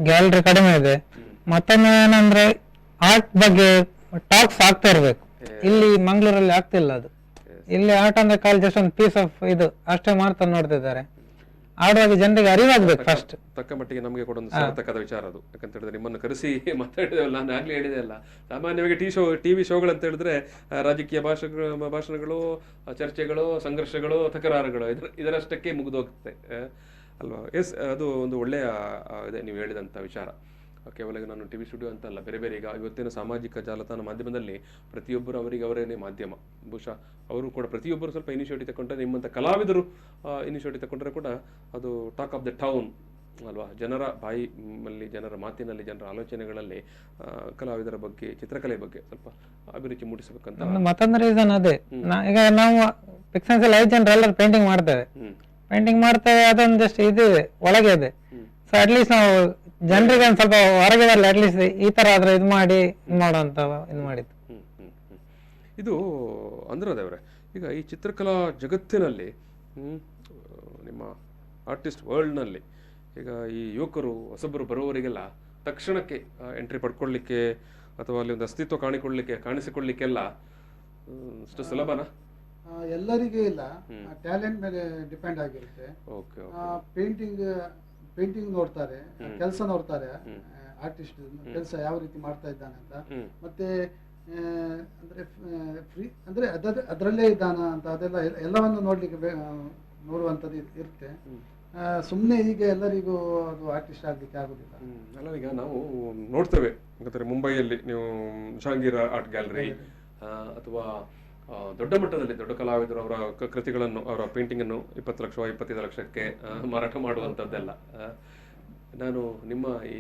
ಗ್ಯಾಲರಿ ಕಡಿಮೆ ಇದೆ. ಮತ್ತೊಂದು ಏನಂದ್ರೆ ಆರ್ಟ್ ಬಗ್ಗೆ ಟಾಕ್ಸ್ ಆಗ್ತಾ ಇರ್ಬೇಕು. ಇಲ್ಲಿ ಮಂಗಳೂರಲ್ಲಿ ಆಗ್ತಿಲ್ಲ ಅದು. ಇಲ್ಲಿ ಆರ್ಟ್ ಅಂದ್ರೆ ಕಾಲ್ ಜಸ್ಟ್ ಒಂದು ಪೀಸ್ ಆಫ್ ಇದು ಅಷ್ಟೇ ಮಾಡ್ತಾ ನೋಡ್ತಿದ್ದಾರೆ. ಆಡುವಾಗ ಜನರಿಗೆ ಅರಿವಾಗ್ಬೇಕು ಫಸ್ಟ್. ತಕ್ಕ ಮಟ್ಟಿಗೆ ನಮಗೆ ಕೂಡ ಒಂದು ಸಾರ್ಥಕದ ವಿಚಾರ ಅದು. ಯಾಕಂತ ಹೇಳಿದ್ರೆ ನಿಮ್ಮನ್ನು ಕರೆಸಿ ಮಾತಾಡಿದೆವಲ್ಲ, ನಾನು ಆಗ್ಲೇ ಹೇಳಿದೆ ಅಲ್ಲ, ಸಾಮಾನ್ಯವಾಗಿ ಟಿವಿ ಶೋಗಳು ಅಂತ ಹೇಳಿದ್ರೆ ರಾಜಕೀಯ ಭಾಷಣಗಳು, ಚರ್ಚೆಗಳು, ಸಂಘರ್ಷಗಳು, ತಕರಾರುಗಳು ಇದರಷ್ಟಕ್ಕೆ ಮುಗಿದೋಗುತ್ತೆ ಅಲ್ವಾ? ಅದು ಒಂದು ಒಳ್ಳೆಯ ಇದೆ ನೀವು ಹೇಳಿದಂಥ ವಿಚಾರ. ಕೇವಲ ನಾನು ಟಿವಿ ಸ್ಟುಡಿಯೋ ಅಂತಲ್ಲ, ಬೇರೆ ಬೇರೆ ಈಗ ಇವತ್ತಿನ ಸಾಮಾಜಿಕ ಜಾಲತಾಣ ಮಾಧ್ಯಮದಲ್ಲಿ ಪ್ರತಿಯೊಬ್ಬರು ಅವರೇ ಮಾಧ್ಯಮ. ಬಹುಶಃ ಅವರು ಕೂಡ ಪ್ರತಿಯೊಬ್ಬರು ಸ್ವಲ್ಪ ಇನಿಷಿಯೇಟಿವ್ ತಗೊಂಡ್ರೆ, ನಿಮ್ಮಂಥ ಕಲಾವಿದರು ಇನಿಷಿಯೇಟಿವ್ ತಗೊಂಡ್ರೆ ಕೂಡ ಅದು ಟಾಕ್ ಆಫ್ ದ ಟೌನ್ ಅಲ್ವಾ? ಜನರ ಬಾಯಿನಲ್ಲಿ, ಜನರ ಮಾತಿನಲ್ಲಿ, ಜನರ ಆಲೋಚನೆಗಳಲ್ಲಿ ಕಲಾವಿದರ ಬಗ್ಗೆ, ಚಿತ್ರಕಲೆ ಬಗ್ಗೆ ಸ್ವಲ್ಪ ಅಭಿರುಚಿ ಮೂಡಿಸಬೇಕಂತ. ಮತ್ತೊಂದು ರೀಸನ್ ಅದೇ, ಈಗ ನಾವು ಪಿಕ್ಸೆನ್ಸ್ 5 ಜನರೆಲ್ಲರೂ ಪೇಂಟಿಂಗ್ ಮಾಡ್ತೇವೆ, ಅದೊಂದು ಜಸ್ಟ್ ಇದೆ ಒಳಗೆ ಇದೆ. ಸೊ ಅಟ್ಲೀಸ್ಟ್ ನಾವು ಜನರಿಗೆ ಒಂದು ಸ್ವಲ್ಪ ಹೊರಗೆ ಬರಲಿ, ಅಟ್ಲೀಸ್ಟ್ ಈ ತರ ಆದ್ರೆ ಇದು ಮಾಡುವಂತ ಇದು ಮಾಡಿದ್ದು. ಇದು ಅನುರಾಧವ್ರೆ, ಈಗ ಈ ಚಿತ್ರಕಲಾ ಜಗತ್ತಿನಲ್ಲಿ ನಿಮ್ಮ ಆರ್ಟಿಸ್ಟ್ ವರ್ಲ್ಡ್ನಲ್ಲಿ ಈಗ ಈ ಯುವಕರು ಹೊಸಬರು ಬರುವವರಿಗೆಲ್ಲ ತಕ್ಷಣಕ್ಕೆ ಎಂಟ್ರಿ ಪಡ್ಕೊಳ್ಳಿಕ್ಕೆ ಅಥವಾ ಅಲ್ಲಿ ಒಂದು ಅಸ್ತಿತ್ವ ಕಾಣಿಸಿಕೊಳ್ಳಿಕ್ಕೆಲ್ಲ ಅಷ್ಟು ಸುಲಭನಾ? ಎಲ್ಲರಿಗೆ ಇಲ್ಲ, ಟ್ಯಾಲೆಂಟ್ ಮೇಲೆ ಡಿಪೆಂಡ್ ಆಗಿರುತ್ತೆ. ಪೇಂಟಿಂಗ್ ನೋಡ್ತಾರೆ, ಕೆಲಸ ನೋಡ್ತಾರೆ, ಆರ್ಟಿಸ್ಟ್ ಕೆಲಸ ಯಾವ ರೀತಿ ಮಾಡ್ತಾ ಇದ್ದಾನೆ ಅಂತ. ಮತ್ತೆ ಅಂದ್ರೆ ಅದರಲ್ಲೇ ಇದ್ದಾನ ಅಂತ ಅದೆಲ್ಲ ಎಲ್ಲವನ್ನು ನೋಡುವಂಥದ್ದು ಇರುತ್ತೆ. ಸುಮ್ಮನೆ ಈಗ ಎಲ್ಲರಿಗೂ ಅದು ಆರ್ಟಿಸ್ಟ್ ಆಗ್ಲಿಕ್ಕೆ ಆಗುದಿಲ್ಲ ಅಲ್ಲ. ಈಗ ನಾವು ನೋಡ್ತೇವೆ, ಯಾಕಂದ್ರೆ ಮುಂಬೈಯಲ್ಲಿ ನೀವು ಜಹಾಂಗೀರ್ ಆರ್ಟ್ ಗ್ಯಾಲರಿ ಅಥವಾ ದೊಡ್ಡ ಮಟ್ಟದಲ್ಲಿ ದೊಡ್ಡ ಕಲಾವಿದರು ಅವರ ಕೃತಿಗಳನ್ನು, ಅವರ ಪೇಂಟಿಂಗ್ ಅನ್ನು 20 ಲಕ್ಷ 25 ಲಕ್ಷಕ್ಕೆ ಮಾರಾಟ ಮಾಡುವಂಥದ್ದೆಲ್ಲ. ನಾನು ನಿಮ್ಮ ಈ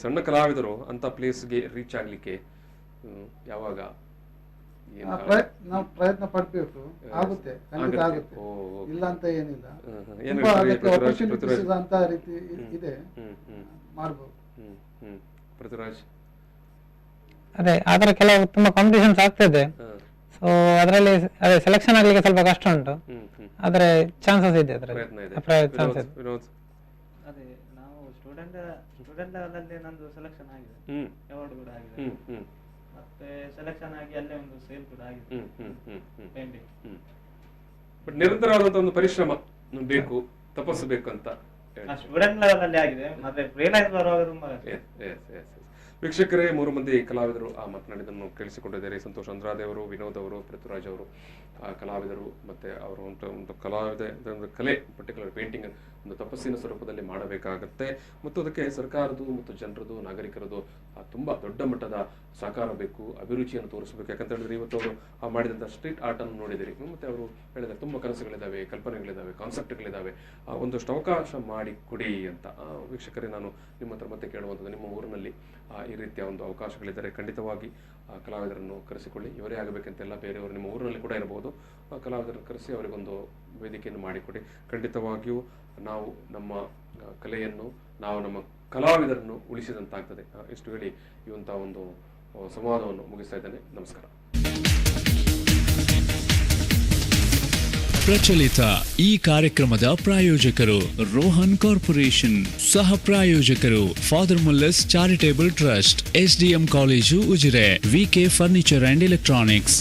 ಸಣ್ಣ ಕಲಾವಿದರು ಅಂತ ಪ್ಲೇಸ್ಗೆ ರೀಚ್ ಆಗ್ಲಿಕ್ಕೆ ಯಾವಾಗ ನಾವು ಪ್ರಯತ್ನ ಪಡ್ಬೇಕು, ಆಗುತ್ತೆ, ಖಂಡಿತ ಆಗುತ್ತೆ, ಇಲ್ಲ ಅಂತ ಏನಿಲ್ಲ. ಅಂತ ರೀತಿ ಇದೆ, ಮಾಡ್ಬೋದು. ಪೃಥ್ವಿರಾಜ್, ಅದೇ ಆತರ ಕೆಲವು ತುಂಬಾ ಕಾಂಪಿಟೇಷನ್ಸ್ ಆಗ್ತಿದೆ. ಸೊ ಅದರಲ್ಲಿ ಅದೇ ಸೆಲೆಕ್ಷನ್ ಆಗ್ಲಿಕ್ಕೆ ಸ್ವಲ್ಪ ಕಷ್ಟ ಉಂಟು, ಆದ್ರೆ ಚಾನ್ಸಸ್ ಇದೆ, ಅದೇ ನಾವು ಸ್ಟೂಡೆಂಟ್ ಲೆವೆಲ್ ಅಲ್ಲಿ ನಂದು ಸೆಲೆಕ್ಷನ್ ಆಗಿದೆ, ಅವಾರ್ಡ್ ಕೂಡ ಆಗಿದೆ, ಮತ್ತೆ ಸೆಲೆಕ್ಷನ್ ಆಗಿ ಅಲ್ಲೇ ಒಂದು ಸೇಲ್ ಕೂಡ ಆಗಿದೆ ಪೇಂಟಿಂಗ್. ಬಟ್ ನಿರಂತರವಾದಂತ ಒಂದು ಪರಿಶ್ರಮ ಬೇಕು, ತಪಸ್ಸು ಬೇಕು ಅಂತ ಸ್ಟೂಡೆಂಟ್ ಲೆವೆಲ್ ಅಲ್ಲಿ ಆಗಿದೆ, ಮತ್ತೆ ಫ್ರೀಲೈನ್ಸ್ ಬರುವಾಗ ತುಂಬಾ ವೀಕ್ಷಕರೇ, 3 ಮಂದಿ ಕಲಾವಿದರು ಮಾತನಾಡಿದ್ದನ್ನು ಕೇಳಿಸಿಕೊಂಡಿದ್ದಾರೆ. ಸಂತೋಷ್ ಅಂದ್ರಾದೆ ಅವರು, ವಿನೋದ್ ಅವರು, ಪೃಥ್ವಿರಾಜ್ ಅವರು ಕಲಾವಿದರು. ಮತ್ತು ಅವರು ಒಂದು ಕಲೆ, ಪರ್ಟಿಕ್ಯುಲರ್ ಪೇಂಟಿಂಗ್ ಒಂದು ತಪಸ್ಸಿನ ಸ್ವರೂಪದಲ್ಲಿ ಮಾಡಬೇಕಾಗತ್ತೆ ಮತ್ತು ಅದಕ್ಕೆ ಸರ್ಕಾರದ್ದು ಮತ್ತು ಜನರದು, ನಾಗರಿಕರದು ತುಂಬ ದೊಡ್ಡ ಮಟ್ಟದ ಸಹಕಾರ ಬೇಕು, ಅಭಿರುಚಿಯನ್ನು ತೋರಿಸಬೇಕು. ಯಾಕಂತ ಹೇಳಿದ್ರೆ ಇವತ್ತು ಅವರು ಮಾಡಿದಂಥ ಸ್ಟ್ರೀಟ್ ಆರ್ಟನ್ನು ನೋಡಿದಿರಿ. ಮತ್ತು ಅವರು ಹೇಳಿದ್ದಾರೆ ತುಂಬ ಕನಸುಗಳಿದ್ದಾವೆ, ಕಲ್ಪನೆಗಳಿದ್ದಾವೆ, ಕಾನ್ಸೆಪ್ಟ್ಗಳಿದ್ದಾವೆ, ಒಂದಷ್ಟು ಅವಕಾಶ ಮಾಡಿ ಕೊಡಿ ಅಂತ. ವೀಕ್ಷಕರೇ, ನಾನು ನಿಮ್ಮ ಹತ್ರ ಮತ್ತೆ ಕೇಳುವಂಥದ್ದು, ನಿಮ್ಮ ಊರಿನಲ್ಲಿ ಈ ರೀತಿಯ ಒಂದು ಅವಕಾಶಗಳಿದ್ದರೆ ಖಂಡಿತವಾಗಿ ಕಲಾವಿದರನ್ನು ಕರೆಸಿಕೊಳ್ಳಿ. ಇವರೇ ಆಗಬೇಕಂತೆಲ್ಲ, ಬೇರೆಯವರು ನಿಮ್ಮ ಊರಿನಲ್ಲಿ ಕೂಡ ಇರಬಹುದು, ಕಲಾವಿದರನ್ನು ಕರೆಸಿ ಅವರಿಗೊಂದು ವೇದಿಕೆಯನ್ನು ಮಾಡಿಕೊಡಿ. ಖಂಡಿತವಾಗಿಯೂ ನಾವು ನಮ್ಮ ಕಲೆಯನ್ನು, ನಾವು ನಮ್ಮ ಕಲಾವಿದರನ್ನು ಉಳಿಸಿದಂತಾಗ್ತದೆ. ಇಷ್ಟು ಹೇಳಿ ಇವಂಥ ಒಂದು ಸಂವಾದವನ್ನು ಮುಗಿಸ್ತಾ ಇದ್ದೇನೆ. ನಮಸ್ಕಾರ. ಪ್ರಚಲಿತ ಈ ಕಾರ್ಯಕ್ರಮದ ಪ್ರಾಯೋಜಕರು ರೋಹನ್ ಕಾರ್ಪೊರೇಷನ್, ಸಹ ಪ್ರಾಯೋಜಕರು father Muller's charitable trust, SDM college Ujire, VK furniture and electronics.